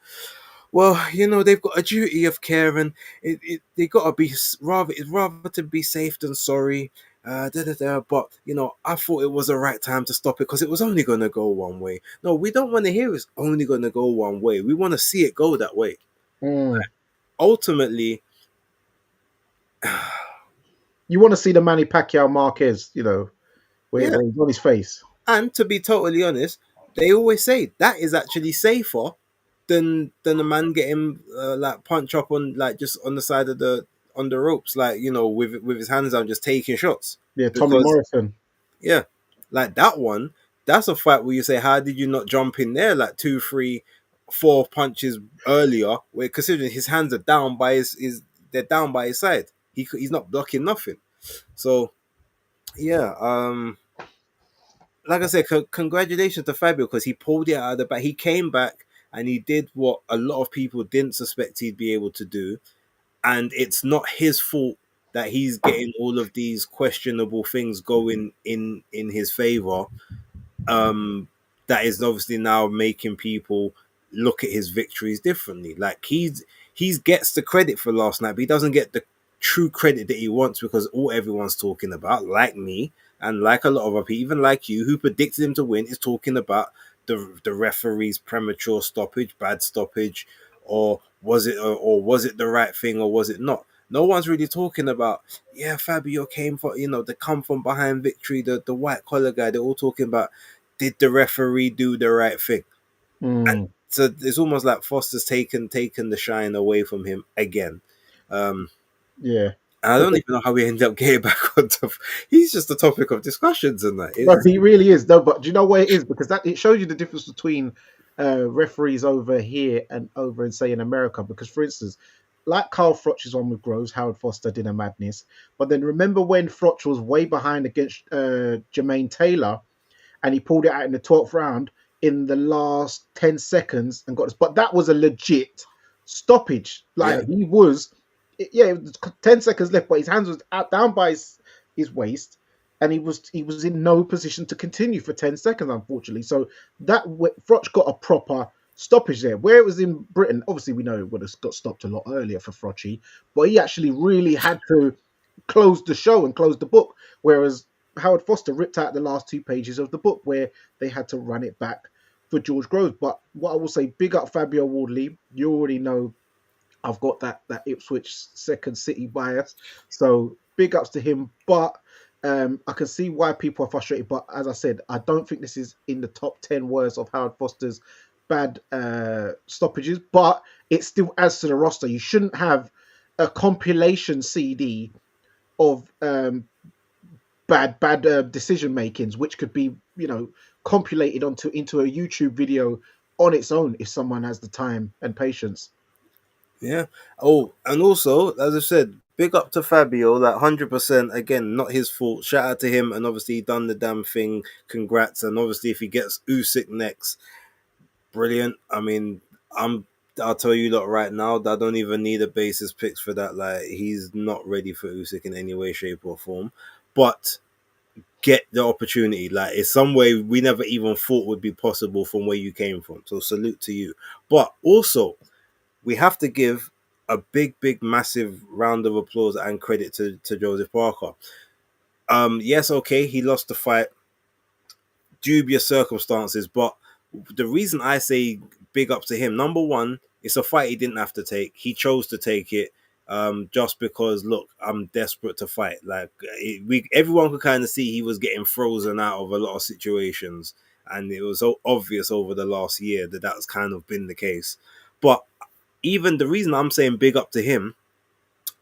well, they've got a duty of care, and they got to be rather to be safe than sorry. But I thought it was the right time to stop it because it was only going to go one way. No, we don't want to hear it's only going to go one way. We want to see it go that way. Mm. Ultimately, You want to see the Manny Pacquiao Marquez, where yeah. he's on his face. And to be totally honest, they always say that is actually safer than a man getting like punch up on, like, just on the side of the ropes, like, with his hands down, just taking shots. Yeah, Tommy Because, Morrison. yeah, like that one, that's a fight where you say, how did you not jump in there like 2, 3, 4 punches earlier? Where, considering his hands are down by his they're down by his side, he's not blocking nothing. So yeah, like I said, congratulations to Fabio, because he pulled it out of the back. He came back and he did what a lot of people didn't suspect he'd be able to do. And it's not his fault that he's getting all of these questionable things going in his favor. That is obviously now making people look at his victories differently. Like, he's gets the credit for last night, but he doesn't get the true credit that he wants, because all everyone's talking about, like me and like a lot of other people, even like you, who predicted him to win, is talking about the referee's premature stoppage, bad stoppage, or was it the right thing, or was it not? No one's really talking about, yeah, Fabio came for the come from behind victory, the white collar guy. They're all talking about, did the referee do the right thing? And Mm. so it's almost like Foster's taken the shine away from him again. Um, Yeah. and I don't even know how we end up getting back on top. He's just a topic of discussions, and that No, is, he really is. No, but do you know where it is? Because that it shows you the difference between referees over here and over in, say, in America. Because, for instance, like Carl Froch's one with Groves, Howard Foster did a madness. But then remember when Froch was way behind against Jermaine Taylor, and he pulled it out in the 12th round in the last 10 seconds and got us. But that was a legit stoppage. Like, yeah, he was, yeah, it was 10 seconds left, but his hands was out down by his waist, and he was in no position to continue for 10 seconds, unfortunately. So that Froch got a proper stoppage there. Where it was in Britain, obviously we know it would have got stopped a lot earlier for Frochy, but he actually really had to close the show and close the book. Whereas Howard Foster ripped out the last 2 pages of the book where they had to run it back for George Groves. But what I will say, big up Fabio Wardley. You already know I've got that Ipswich second city bias, so big ups to him. But I can see why people are frustrated. But as I said, I don't think this is in the top 10 worst of Howard Foster's bad stoppages. But it still adds to the roster. You shouldn't have a compilation CD of bad decision makings, which could be compilated into a YouTube video on its own if someone has the time and patience. yeah. Oh, and also, as I said, big up to Fabio. That 100%, again, not his fault. Shout out to him, and obviously he done the damn thing. Congrats, and obviously if he gets Usyk next, brilliant. I mean, I'm. I'll tell you that right now, I don't even need a basis picks for that. Like, he's not ready for Usyk in any way, shape, or form. But get the opportunity. Like, it's some way we never even thought would be possible from where you came from. So salute to you. But also, we have to give a big, big, massive round of applause and credit to Joseph Parker. Yes, okay, he lost the fight, dubious circumstances, but the reason I say big up to him, number one, it's a fight he didn't have to take. He chose to take it. Just because, look, I'm desperate to fight. Like, everyone could kind of see he was getting frozen out of a lot of situations, and it was so obvious over the last year that that's kind of been the case. But even the reason I'm saying big up to him,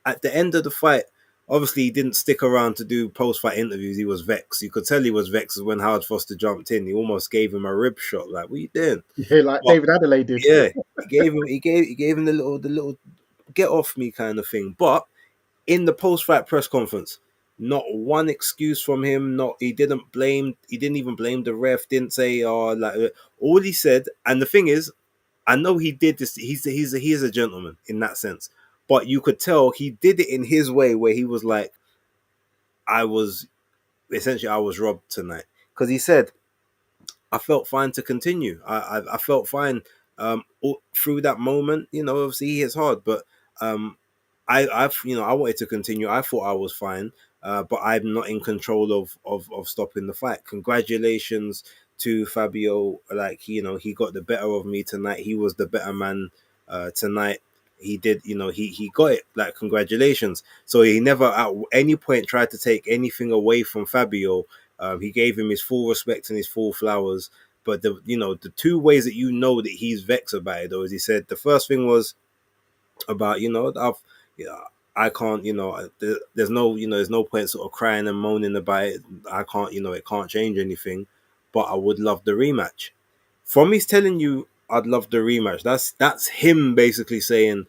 at the end of the fight, obviously he didn't stick around to do post-fight interviews. He was vexed. You could tell he was vexed when Howard Foster jumped in. He almost gave him a rib shot. Like, what are you doing? Yeah, like But David Adelaide did. yeah, he gave him the little get off me kind of thing. But in the post-fight press conference, not one excuse from him. Not he didn't blame. He didn't even blame the ref. Didn't say all he said. And the thing is, I know he did this. He's a gentleman in that sense, but you could tell he did it in his way, where he was like, "I was essentially I was robbed tonight," because he said, "I felt fine to continue. I felt fine through that moment. You know, obviously he hits hard, but um, I wanted to continue. I thought I was fine, but I'm not in control of stopping the fight. Congratulations to Fabio. Like, he got the better of me tonight. He was the better man tonight. He did, he got it. Like, congratulations. So he never at any point tried to take anything away from Fabio. He gave him his full respect and his full flowers. But the two ways that that he's vexed about it, though, is he said the first thing was about yeah, I can't, there's no point sort of crying and moaning about it. I can't, it can't change anything, but I would love the rematch. From he's telling you I'd love the rematch, that's him basically saying,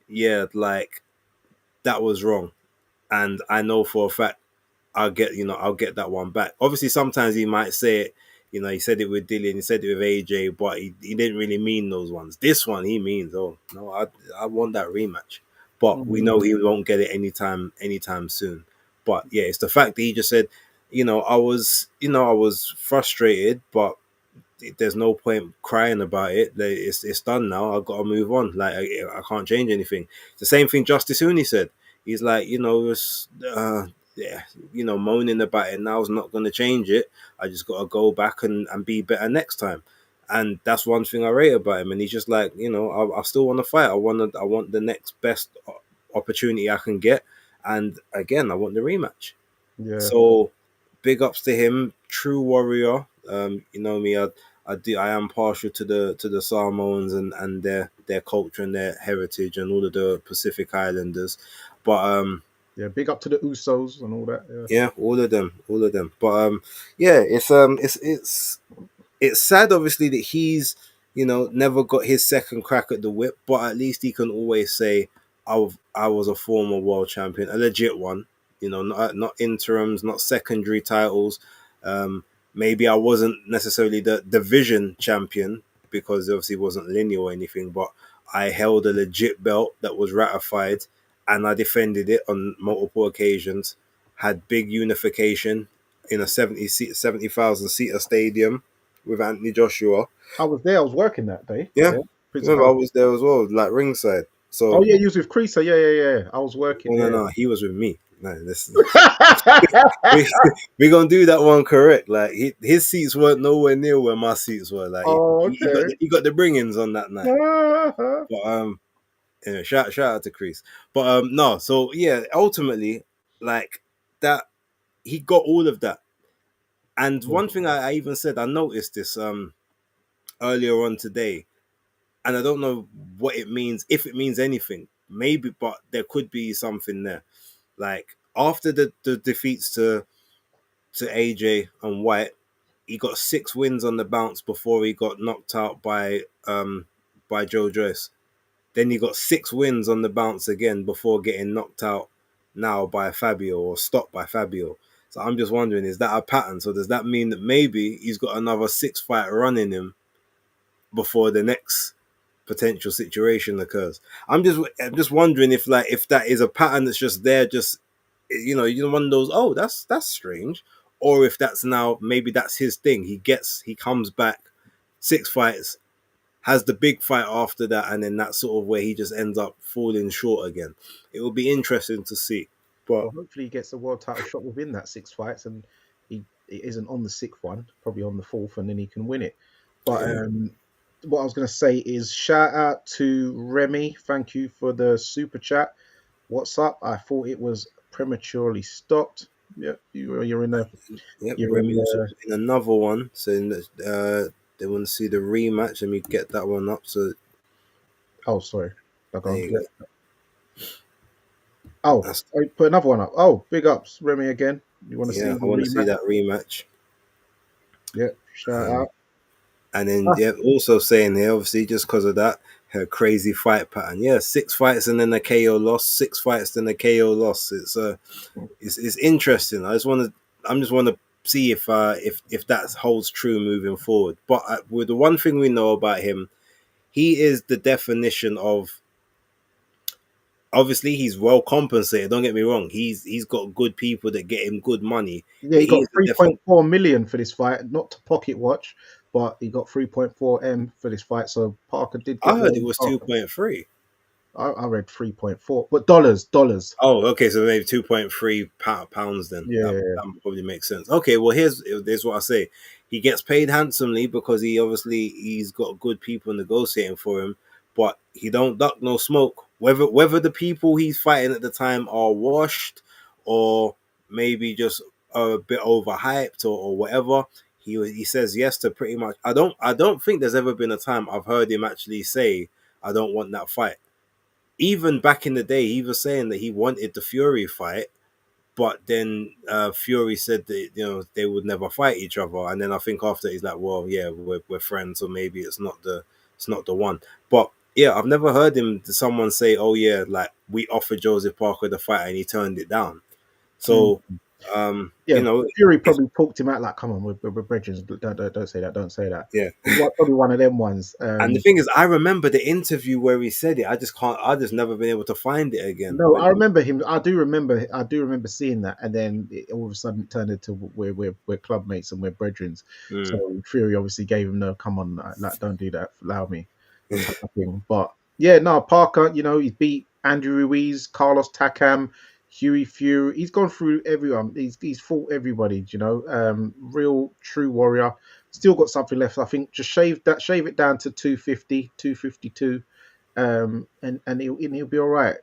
yeah, like, that was wrong, and I know for a fact I'll get that one back. Obviously, sometimes he might say it. He said it with Dillian, he said it with AJ, but he didn't really mean those ones. This one, he means, oh no, I want that rematch. But we know Mm. he won't get it anytime soon. But yeah, it's the fact that he just said, I was frustrated, but there's no point crying about it. Like, it's done now. I've got to move on. Like, I can't change anything. The same thing Justice Huni said. He's like, yeah, moaning about it now is not going to change it. I just got to go back and be better next time. And that's one thing I rate about him. And he's just like, I still want to fight. I want the next best opportunity I can get. And again, I want the rematch. Yeah. So big ups to him, true warrior. You know me, I am partial to the Samoans and their culture and their heritage and all of the Pacific Islanders. But Yeah. Big up to the Usos and all that. Yeah. yeah, all of them. But yeah, it's sad, obviously, that he's never got his second crack at the whip, but at least he can always say, I was a former world champion, a legit one. Not interims, not secondary titles. Maybe I wasn't necessarily the division champion because obviously it wasn't linear or anything, but I held a legit belt that was ratified, and I defended it on multiple occasions. Had big unification in a 70,000 seater stadium with Anthony Joshua. I was there. I was working that day. Yeah, Yeah. Prince of remember I Wales. was there as well, like ringside. Oh So yeah, you was with Creaser. Yeah, yeah, yeah. I was working. no, Yeah. no, he was with me. No, this we we gonna do that one correct. Like, his seats weren't nowhere near where my seats were. Like, Oh, he got okay. the bring-ins on that night. Uh-huh. But shout out to Chris. But no, so yeah, ultimately, like, that he got all of that. And Yeah. one thing I even said, I noticed this earlier on today, and I don't know what it means, if it means anything. Maybe, but there could be something there. Like, after the defeats to AJ and White, he got 6 wins on the bounce before he got knocked out by Joe Joyce. Then he got 6 wins on the bounce again before getting knocked out now by Fabio, or stopped by Fabio. So I'm just wondering, is that a pattern? So does that mean that maybe he's got another 6 fight run in him before the next potential situation occurs. I'm just wondering if that is a pattern that's just there, just one of those, oh, that's strange, or if that's now maybe that's his thing. He comes back, 6 fights, has the big fight after that, and then that's sort of where he just ends up falling short again. It will be interesting to see. But Well, hopefully he gets a world title shot within that 6 fights, and he isn't on the sixth one, probably on the fourth, and then he can win it. But yeah, what I was going to say is shout out to Remy. Thank you for the super chat. What's up? I thought it was prematurely stopped. Yep, you're in the yep. you're in Remy also the. in another one saying that they want to see the rematch. Let me get that one up. So Oh, sorry. Like, there you yeah. go. Oh, That's, I put another one up. Oh, big ups, Remy again. You want to see yeah, I the want to see rematch? that rematch. Yeah, shout Um, out. And then, Ah, yeah, also saying here, obviously, just because of that, her crazy fight pattern. Yeah, 6 fights and then a KO loss. 6 fights, then a KO loss. It's interesting. I'm just want to see if that holds true moving forward. But with the one thing we know about him, he is the definition of. Obviously, he's well compensated. Don't get me wrong. He's got good people that get him good money, yeah, but he he got is the 3.4 million for this fight, not to pocket watch, but he got 3.4 M for this fight. So Parker did I get heard well. it was 2.3. I read 3.4, but dollars. Oh, okay. So maybe 2.3 pounds. Then Yeah, that probably makes sense. Okay. Well, here's what I say. He gets paid handsomely because he's got good people negotiating for him, but he don't duck no smoke. Whether the people he's fighting at the time are washed or maybe just a bit overhyped or whatever, he says yes to pretty much. I don't think there's ever been a time I've heard him actually say I don't want that fight. Even back in the day, he was saying that he wanted the Fury fight, but then Fury said that they would never fight each other. And then I think after he's like, well, yeah, we're friends, so maybe it's not the one. But yeah, I've never heard someone say, oh yeah, like we offered Joseph Parker the fight and he turned it down. yeah. So Yeah, Fury it's probably talked him out like, "Come on, we're brethren. Don't say that. Don't say that." yeah. He's probably one of them ones. And the thing is, I remember the interview where he said it. I just can't. I just never been able to find it again. No, When I remember him. I do remember. I do remember seeing that, and then all of a sudden it turned into we're club mates and we're brethren. mm, So Fury obviously gave him no. Come on, like don't do that. Allow me, type of thing. But yeah, no, Parker. He's beat Andrew Ruiz, Carlos Takam, Huey Fury. He's gone through everyone. He's fought everybody. Real true warrior. Still got something left. I think just shave it down to 250, 252. And he'll be all right.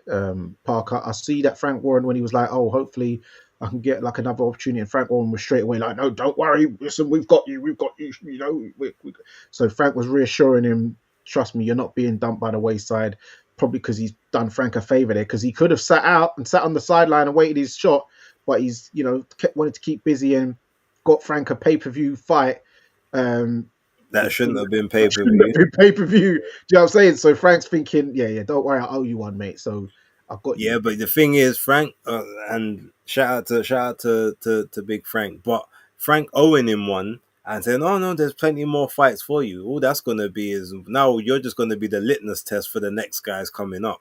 Parker, I see that Frank Warren when he was like, "Oh, hopefully I can get like another opportunity," and Frank Warren was straight away like, "No, don't worry. Listen, we've got you. We've got you. So Frank was reassuring him, "Trust me, you're not being dumped by the wayside." Probably because he's done Frank a favor there, because he could have sat out and sat on the sideline and waited his shot, but he's kept wanted to keep busy and got Frank a pay-per-view fight. Um, that which shouldn't have been pay per shouldn't have view. been pay-per-view. Do you know what I'm saying? So Frank's thinking, yeah, don't worry, I owe you one, mate. So I've got you. Yeah, but the thing is, Frank, and shout out to Big Frank, but Frank owing him one and saying, "Oh no, there's plenty more fights for you." All that's gonna be is now you're just gonna be the litmus test for the next guys coming up.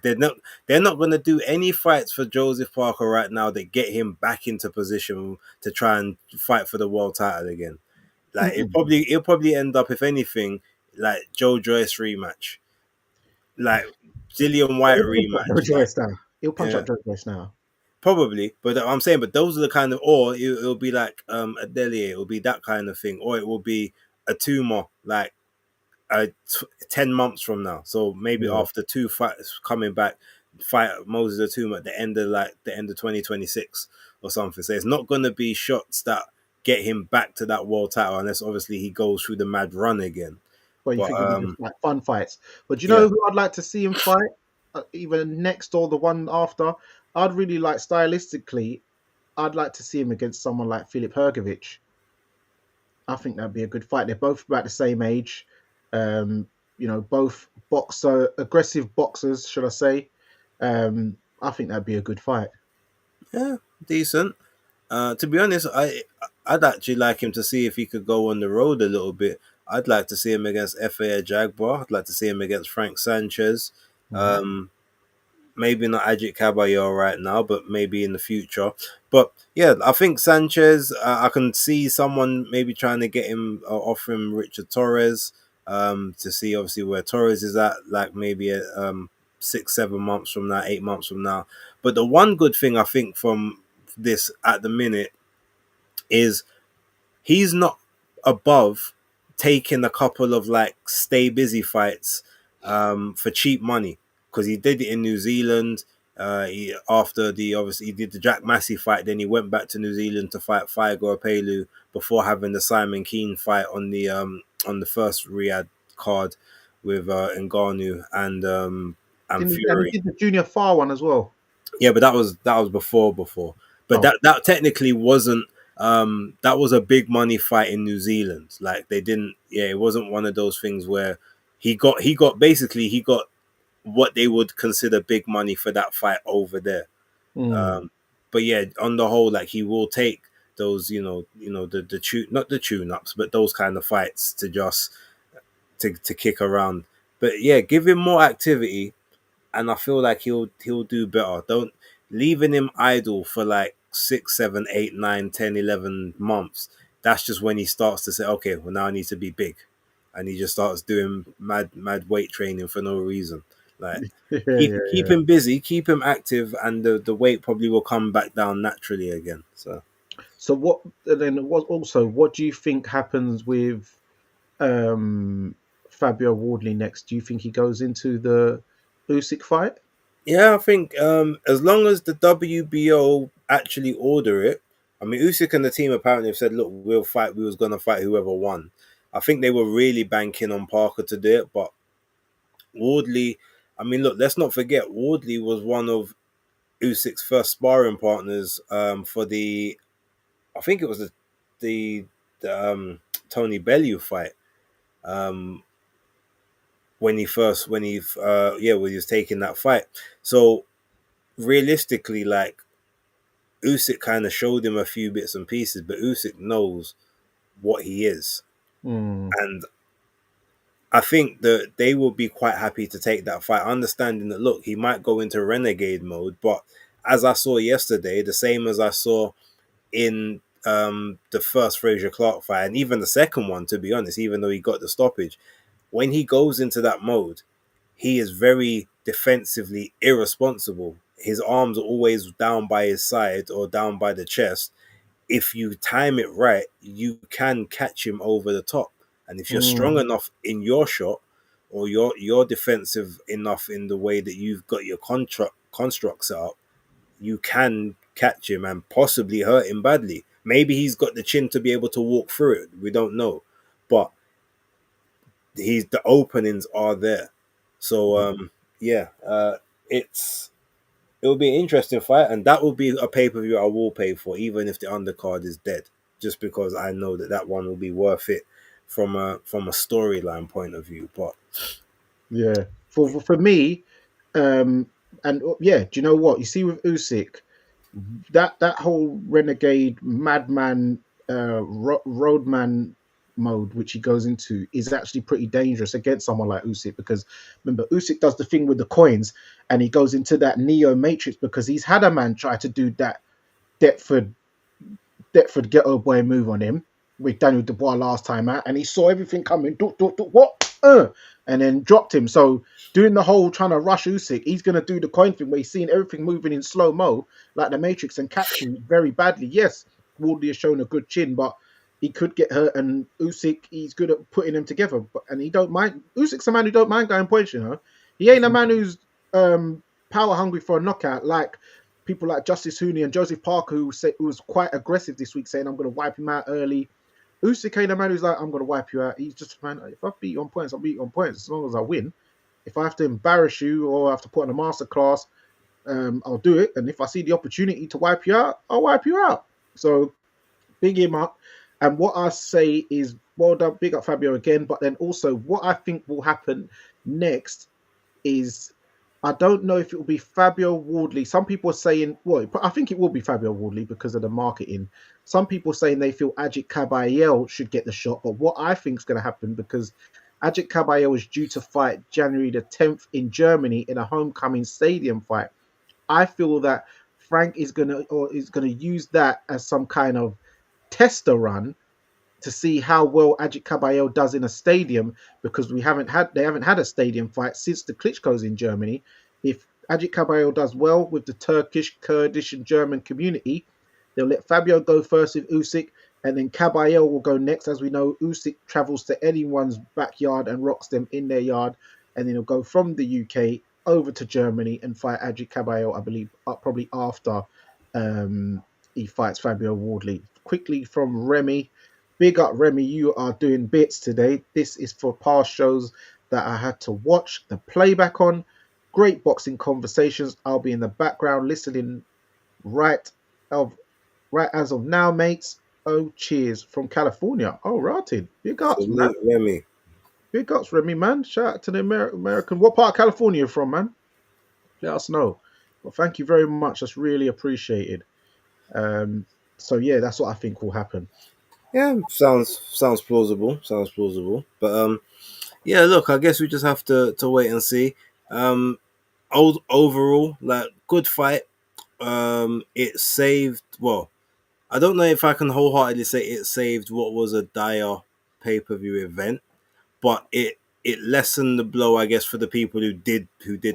They're not gonna do any fights for Joseph Parker right now that get him back into position to try and fight for the world title again. Like Mm-mm. it'll probably end up, if anything, like Joe Joyce rematch, like Dillian White He'll punch up Joe rematch, like Joyce now. He'll punch yeah. up Joe Joyce now. Probably, but I'm saying, but those are the kind of, or it'll be like a Delia, it'll be that kind of thing, or it will be a tumor like 10 months from now. So maybe Yeah. after two fights coming back, fight Moses Atuma at the end of 2026 or something. So it's not gonna be shots that get him back to that world title unless obviously he goes through the mad run again. Well, you But think it'd be just like fun fights. But do you yeah, know who I'd like to see him fight? Either next or the one after. I'd really like, stylistically, I'd like to see him against someone like Filip Hrgovic. I think that'd be a good fight. They're both about the same age. Both aggressive boxers, should I say? I think that'd be a good fight. yeah, decent. To be honest, I'd actually like him to see if he could go on the road a little bit. I'd like to see him against Fa Jaguar. I'd like to see him against Frank Sanchez. Mhm. Um, Maybe not Ajit Caballero right now, but maybe in the future. But yeah, I think Sanchez, I can see someone maybe trying to get him, offer him Richard Torres, to see obviously where Torres is at, like maybe 6, 7 months from now, 8 months from now. But the one good thing I think from this at the minute is he's not above taking a couple of like stay busy fights, for cheap money, because he did it in New Zealand. After the obviously he did the Jack Massey fight, then he went back to New Zealand to fight Figo Pelu before having the Simon Keane fight on the first Riyadh card with Ngannou and And he Fury. did the Junior Far one as well. Yeah, but that was before. But Oh. that technically wasn't, that was a big money fight in New Zealand. Like they didn't, yeah, it wasn't one of those things where he got what they would consider big money for that fight over there. Mm. But yeah, on the whole, like he will take those, the tune, not the tune ups, but those kind of fights to just to kick around. But yeah, give him more activity, and I feel like he'll do better. Don't leaving him idle for like 6, 7, 8, 9, 10, 11 months. That's just when he starts to say, okay, well now I need to be big, and he just starts doing mad weight training for no reason. Like Yeah, keep yeah. him busy, keep him active, and the weight probably will come back down naturally again. So So what then? What do you think happens with um, Fabio Wardley next? Do you think he goes into the Usyk fight? yeah, I think as long as the WBO actually order it, I mean, Usyk and the team apparently have said, "Look, we'll fight. We was gonna fight whoever won." I think they were really banking on Parker to do it, but Wardley. I mean, look, let's not forget Wardley was one of Usyk's first sparring partners for the. I think it was the, the Tony Bellew fight. Um, when he was taking that fight. So realistically, like Usyk kind of showed him a few bits and pieces, but Usyk knows what he is, Mm. and I think that they will be quite happy to take that fight, understanding that look, he might go into renegade mode, but as I saw yesterday, the same as I saw in the first Frazier Clark fight, and even the second one, to be honest, even though he got the stoppage, when he goes into that mode, he is very defensively irresponsible. His arms are always down by his side or down by the chest. If you time it right, you can catch him over the top. And if you're strong Mm. enough in your shot, or you're defensive enough in the way that you've got your construct set up, you can catch him and possibly hurt him badly. Maybe he's got the chin to be able to walk through it. We don't know, but the openings are there. So yeah, it's it will be an interesting fight, and that will be a pay per view I will pay for, even if the undercard is dead, just because I know that one will be worth it from a storyline point of view. But Yeah. For me, um, and yeah, do you know what you see with Usyk? That whole renegade madman roadman mode which he goes into is actually pretty dangerous against someone like Usyk, because remember Usyk does the thing with the coins and he goes into that neo matrix because he's had a man try to do that Deptford ghetto boy move on him with Daniel Dubois last time out, and he saw everything coming. What? And then dropped him. So doing the whole trying to rush Usyk, he's gonna do the coin thing where he's seeing everything moving in slow mo like the Matrix and catch you very badly. Yes, Wardley has shown a good chin, but he could get hurt. And Usyk, he's good at putting them together. And he don't mind. Usyk's a man who don't mind going points. You know, he ain't a man who's power hungry for a knockout like people like Justice Hooney and Joseph Parker, who was quite aggressive this week, saying I'm going to wipe him out early. Usyk ain't a man who's like, I'm going to wipe you out. He's just a man, if I beat you on points, I'll beat you on points as long as I win. If I have to embarrass you or I have to put on a masterclass, I'll do it. And if I see the opportunity to wipe you out, I'll wipe you out. So big him up. And what I say is, well done, big up Fabio again. But then also, what I think will happen next is I don't know if it will be Fabio Wardley. Some people are saying, well, I think it will be Fabio Wardley because of the marketing. Some people are saying they feel Ajit Kabayel should get the shot. But what I think is going to happen, because Ajit Kabayel is due to fight January the 10th in Germany in a homecoming stadium fight. I feel that Frank is gonna use that as some kind of tester run to see how well Ajit Kabayel does in a stadium, because they haven't had a stadium fight since the Klitschko's in Germany. If Ajit Kabayel does well with the Turkish, Kurdish, and German community, they'll let Fabio go first with Usyk, and then Kabayel will go next. As we know, Usyk travels to anyone's backyard and rocks them in their yard, and then he'll go from the UK over to Germany and fight Ajit Kabayel, I believe, probably after he fights Fabio Wardley. Quickly from Remy. Big up, Remy. You are doing bits today. This is for past shows that I had to watch the playback on. Great boxing conversations. I'll be in the background listening right of right as of now, mates. Oh, cheers from California. Oh, rotted. Big ups, man. Salute, Remy. Big ups, Remy, man. Shout out to the American. What part of California you from, man? Let us know. Well, thank you very much. That's really appreciated. Um, so yeah, that's what I think will happen. Yeah, sounds plausible. Sounds plausible. But yeah. Look, I guess we just have to wait and see. Um, overall, like good fight. It saved. Well, I don't know if I can wholeheartedly say it saved what was a dire pay per view event, but it lessened the blow, I guess, for the people who did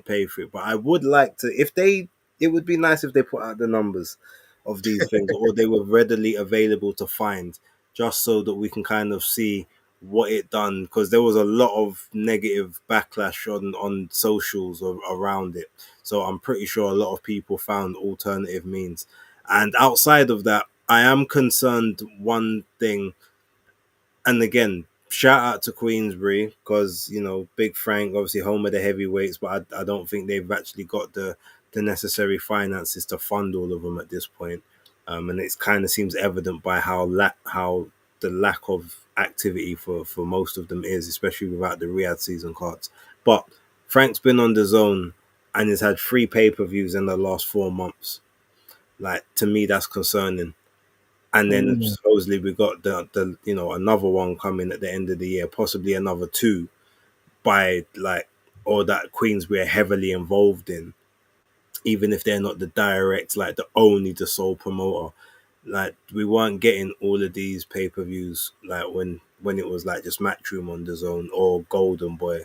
pay for it. But I would like to, if they, it would be nice if they put out the numbers of these things, or they were readily available to find, just so that we can kind of see what it done, because there was a lot of negative backlash on socials around it. So I'm pretty sure a lot of people found alternative means. And outside of that, I am concerned one thing, and again, shout out to Queensbury, because Big Frank, obviously home of the heavyweights, but I don't think they've actually got the necessary finances to fund all of them at this point. And it kind of seems evident by how the lack of activity for most of them is, especially without the Riyadh season cards. But Frank's been on the zone and has had 3 pay-per-views in the last 4 months. Like, to me, that's concerning. And then Mm. supposedly we got the another one coming at the end of the year, possibly another two, by like, or that Queensbury are heavily involved in, even if they're not the direct, like the sole promoter. Like, we weren't getting all of these pay-per-views like when it was like just Matchroom on the zone or Golden Boy.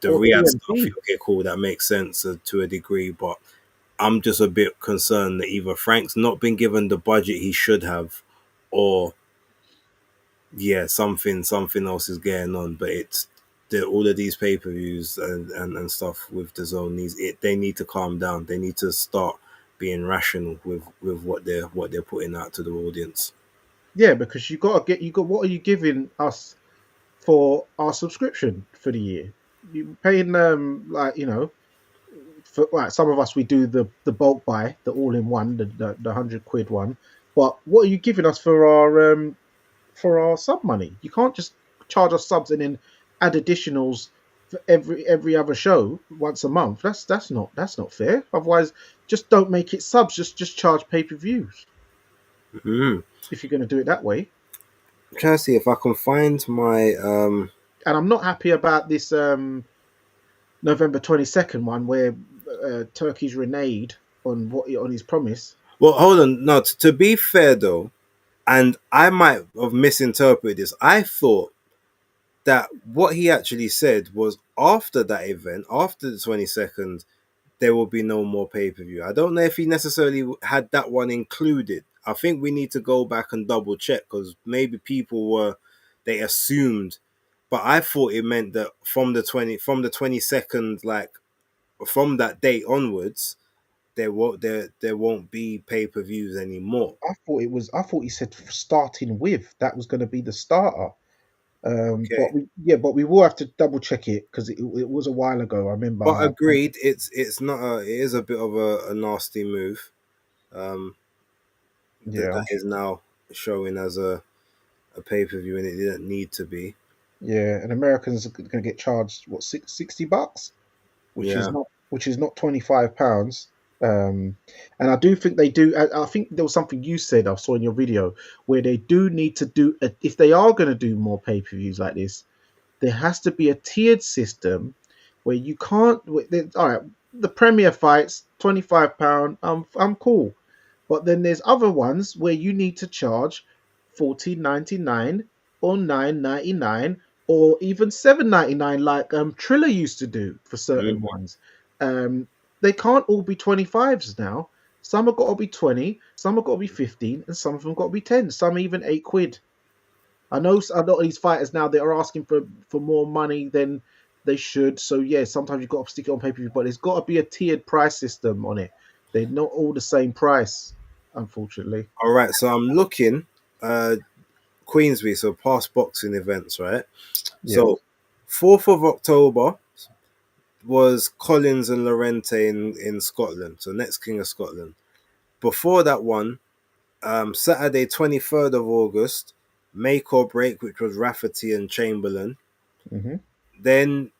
The Or Riyadh stuff, TNT. okay, cool, that makes sense to a degree, but I'm just a bit concerned that either Frank's not been given the budget he should have, or yeah, something else is going on. But it's all of these pay per views and stuff with the zone they need to calm down. They need to start being rational with what they're putting out to the audience. Yeah, because you got what are you giving us for our subscription for the year? You paying like for like some of us we do the bulk buy, the all in one, the £100 one. But what are you giving us for our sub money? You can't just charge us subs and then add additionals for every other show once a month. That's not fair. Otherwise, just don't make it subs. Just charge pay-per-views Mm. if you're going to do it that way. I'm trying to see if I can find my And I'm not happy about this November 22nd one where Turkey's reneged on his promise. Well, hold on. No, to be fair though, and I might have misinterpreted this. I thought that what he actually said was after that event, after the 22nd, there will be no more pay per view. I don't know if he necessarily had that one included. I think we need to go back and double check, because maybe they assumed, but I thought it meant that from the 22nd, like from that date onwards, there won't be pay per views anymore. I thought he said starting with that was going to be the starter. Okay. But we will have to double check it because it was a while ago. I remember. But agreed, it's not it is a bit of a nasty move. Um, that Yeah, is now showing as a pay per view, and it didn't need to be. yeah, and Americans are going to get charged what $60, which is Yeah, not. which is not £25. And I do think they do. I think there was something you said I saw in your video where they do need to do if they are going to do more pay per views like this, there has to be a tiered system where you can't. All right, the Premier fights £25. I'm cool, but then there's other ones where you need to charge 14.99 or 9.99 or even 7.99, like Triller used to do for certain Mhm. ones. Um, they can't all be 25s now. Some have got to be 20, some have got to be 15, and some of them got to be 10. Some even £8. I know a lot of these fighters now they are asking for more money than they should. So yeah, sometimes you've got to stick it on pay per view, but there's got to be a tiered price system on it. They're not all the same price, unfortunately. All right, so I'm looking Queensby, so past boxing events, right? Yeah. So 4th of October was Collins and Lorente in Scotland, so next King of Scotland. Before that one, Saturday 23rd of August, Make or Break, which was Rafferty and Chamberlain. Hmm. Then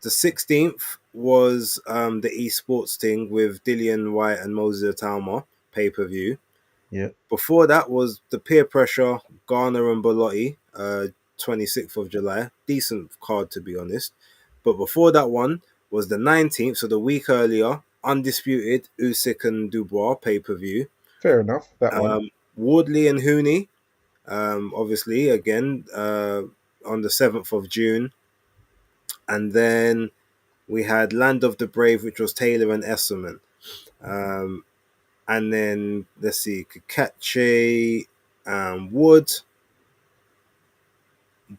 the 16th was the esports thing with Dillian White and Moses Talma pay per view. Yeah. Before that was the peer pressure, Garner and Bellotti, 26th of July. Decent card, to be honest. But before that one was the 19th, so the week earlier, Undisputed, Usyk and Dubois pay per view. Fair enough. That one. Wardley and Hooney, obviously, again, on the 7th of June. And then we had Land of the Brave, which was Taylor and Esserman. And then, let's see, Kakache, Wood,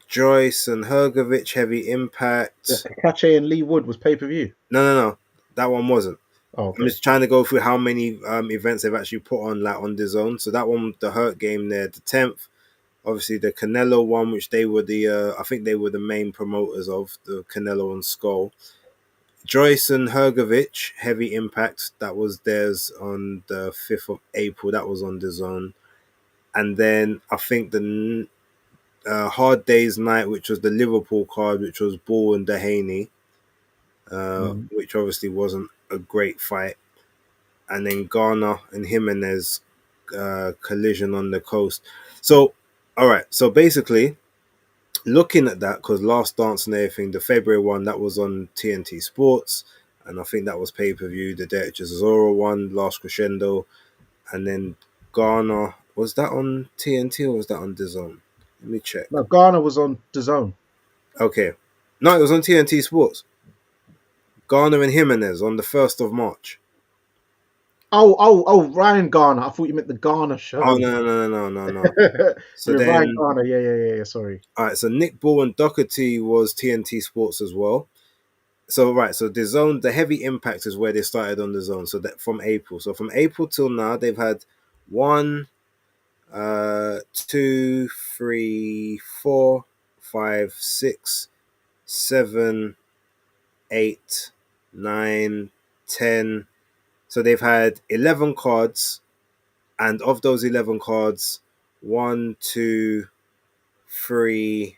Joyce and Hergovich, Heavy Yeah, Impact. Kakache and Lee Wood was pay per view. No. That one wasn't. Oh, I'm okay. just trying to go through how many events they've actually put on, like on the zone. So that one, the Hurt game there, the 10th. Obviously, the Canelo one, which they were I think they were the main promoters of, the Canelo and Skull. Joyce and Hergovich, Heavy Impact, that was theirs on the 5th of April. That was on the zone. And then I think the Hard Day's Night, which was the Liverpool card, which was Ball and Dehaney, Mm. which obviously wasn't a great fight. And then Garner and Jimenez collision on the coast. So, all right. So basically, looking at that, because Last Dance and everything, the February one, that was on TNT Sports. And I think that was pay per view. The Derek Chisora one, Last Crescendo. And then Garner, was that on TNT or was that on DAZN? Let me check. No, Ghana was on the zone. Okay. No, it was on TNT Sports. Garner and Jimenez on the 1st of March. Oh, Ryan Garner. I thought you meant the Garner Oh, show. no. So Yeah, Ryan then, Garner. Yeah. Sorry. all right, so Nick Ball and Doherty was TNT Sports as well. So, right, so the zone, the Heavy Impact is where they started on the zone. So that from April. So from April till now, they've had 1, 2, 3, 4, 5, 6, 7, 8, 9, 10. So they've had 11 cards, and of those 11 cards, 1, 2, 3,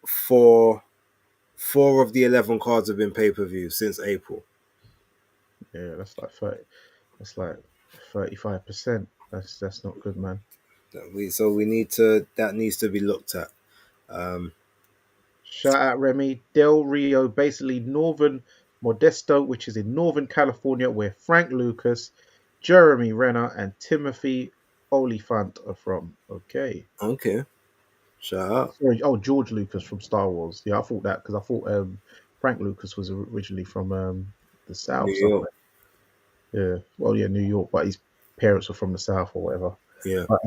4, 4 of the 11 cards have been pay per view since April. Yeah, that's like 30. That's like 35%. That's not good, man. So we need to, that needs to be looked at. Shout out Remy Del Rio, basically Northern Modesto, which is in Northern California, where Frank Lucas, Jeremy Renner, and Timothy Oliphant are from. Okay. Okay, shout out. Sorry, oh, George Lucas from Star Wars. Yeah, I thought that because I thought Frank Lucas was originally from the New South York. somewhere. Yeah, well, yeah, New York, but his parents were from the South or whatever. Yeah. But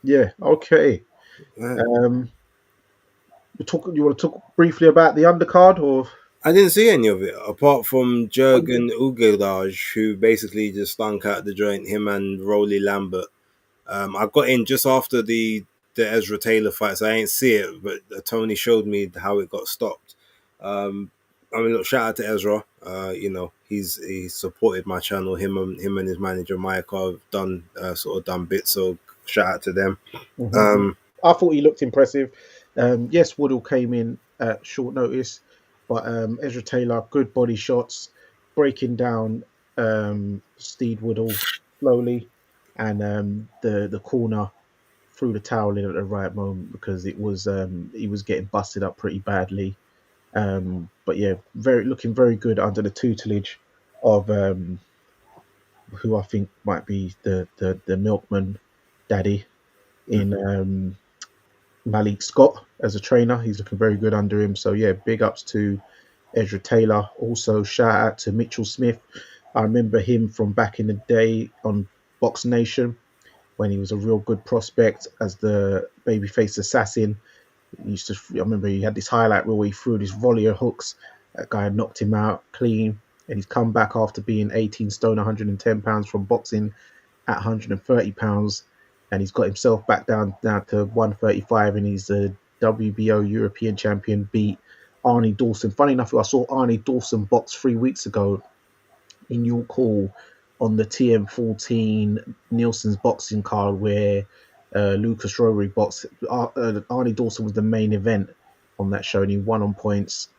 yeah, okay. Right. Um, you want to talk briefly about the undercard or? I didn't see any of it apart from Jurgen Ugelaj, who basically just stunk out the joint, him and Rolly Lambert. I got in just after the Ezra Taylor fight, so I ain't see it, but Tony showed me how it got stopped. I mean, look, shout out to Ezra. He supported my channel. Him and his manager Mike have done done bits. So shout out to them. Mhm. I thought he looked impressive. Yes, Woodall came in at short notice. But Ezra Taylor, good body shots, breaking down Steed Woodall slowly, and the corner threw the towel in at the right moment because it was he was getting busted up pretty badly. But yeah, very looking very good under the tutelage of who I think might be the milkman daddy in Malik Scott as a trainer. He's looking very good under him. So yeah, big ups to Ezra Taylor. Also shout out to Mitchell Smith. I remember him from back in the day on Box Nation when he was a real good prospect as the babyface assassin. He used to, I remember he had this highlight where he threw these volley of hooks. That guy knocked him out clean. And he's come back after being 18 stone, 110 pounds from boxing at 130 pounds. And he's got himself back down now to 135. And he's the WBO European champion, beat Arnie Dawson. Funny enough, I saw Arnie Dawson box 3 weeks ago in York Hall on the TM14 Nielsen's boxing card where Lucas Rowery boxed. Arnie Dawson was the main event on that show and he won on points.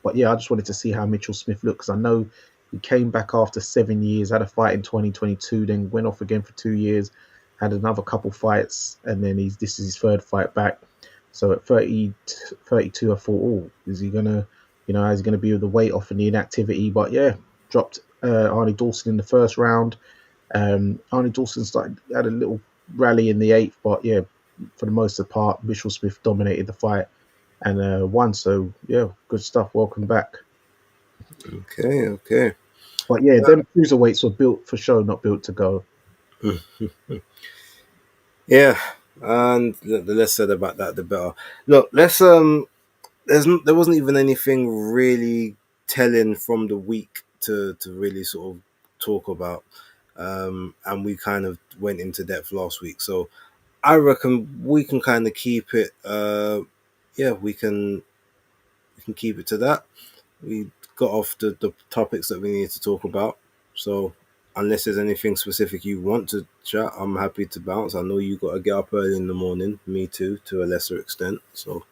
But yeah, I just wanted to see how Mitchell Smith looked because I know he came back after 7 years, had a fight in 2022, then went off again for 2 years, had another couple fights, and then this is his third fight back. So at 30, 32, I thought, oh, is he gonna, how's he gonna be with the weight off and the inactivity? But yeah, dropped Arnie Dawson in the first round. Arnie Dawson had a little rally in the eighth, but yeah, for the most part, Mitchell Smith dominated the fight and won. So yeah, good stuff. Welcome back. Okay. But yeah, them cruiserweights were built for show, not built to go. Yeah, and the less said about that, the better. Look, there wasn't even anything really telling from the week to really sort of talk about, and we kind of went into depth last week. So I reckon we can kind of keep it. Yeah, we can keep it to that. We got off the topics that we need to talk about. So unless there's anything specific you want to chat, I'm happy to bounce. I know you got to get up early in the morning. Me too, to a lesser extent. So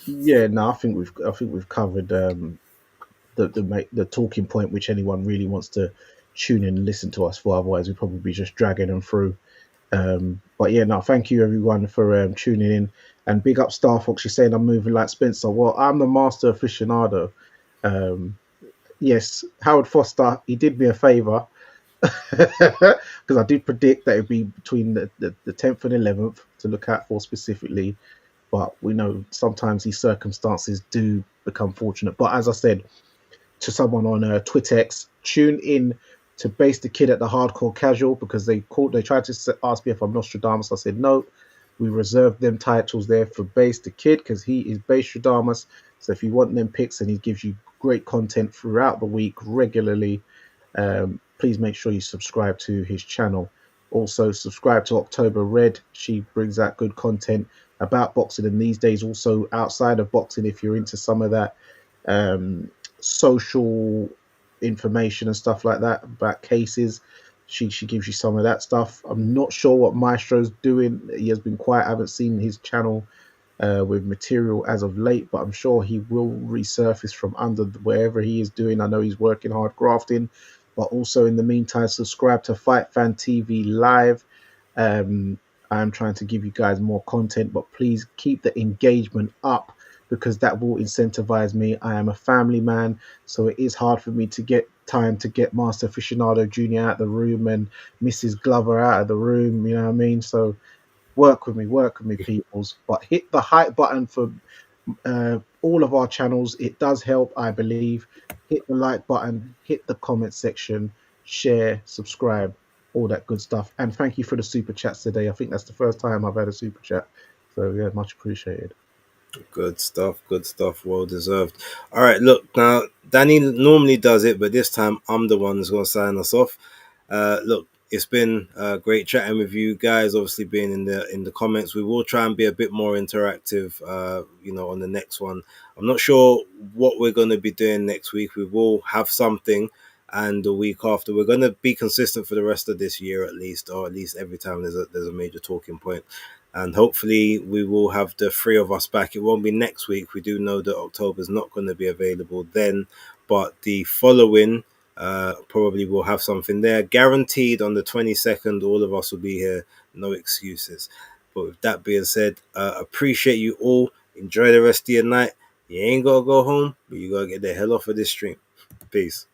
Yeah, no, I think we've covered the talking point which anyone really wants to tune in and listen to us for. Otherwise, we'd probably be just dragging them through. But yeah, no, thank you everyone for tuning in and big up Star Fox. You're saying I'm moving like Spencer. Well, I'm the master aficionado. Um, yes, Howard Foster, he did me a favor because I did predict that it'd be between the 10th and 11th to look out for specifically. But we know sometimes these circumstances do become fortunate. But as I said to someone on Twittex, tune in to Base the Kid at the Hardcore Casual because they tried to ask me if I'm Nostradamus. I said no. We reserved them titles there for Base the Kid because he is Base So if you want them picks and he gives you great content throughout the week regularly, please make sure you subscribe to his channel. Also, subscribe to October Red. She brings out good content about boxing and these days also outside of boxing if you're into some of that social information and stuff like that about cases. She gives you some of that stuff. I'm not sure what Maestro's doing. He has been quiet. I haven't seen his channel with material as of late, but I'm sure he will resurface from under wherever he is doing. I know he's working hard grafting, but also in the meantime, subscribe to Fight Fan TV Live. I'm trying to give you guys more content, but please keep the engagement up because that will incentivize me. I am a family man, so it is hard for me to get time to get Master Aficionado Jr. out of the room and Mrs. Glover out of the room, you know what I mean? So work with me, peoples. But hit the hype button for all of our channels. It does help, I believe. Hit the like button, hit the comment section, share, subscribe, all that good stuff. And thank you for the super chats today. I think that's the first time I've had a super chat. So yeah, much appreciated. good stuff. Well deserved. All right, look now. Danny normally does it, but this time I'm the one who's going to sign us off. Look, it's been great chatting with you guys. Obviously, being in the comments, we will try and be a bit more interactive. On the next one, I'm not sure what we're going to be doing next week. We will have something, and the week after, we're going to be consistent for the rest of this year at least, or at least every time there's a major talking point. and hopefully we will have the three of us back. It won't be next week. We do know that October's not going to be available then, but the following probably will have something there. Guaranteed on the 22nd, all of us will be here. No excuses. But with that being said, appreciate you all. Enjoy the rest of your night. You ain't got to go home, but you got to get the hell off of this stream. Peace.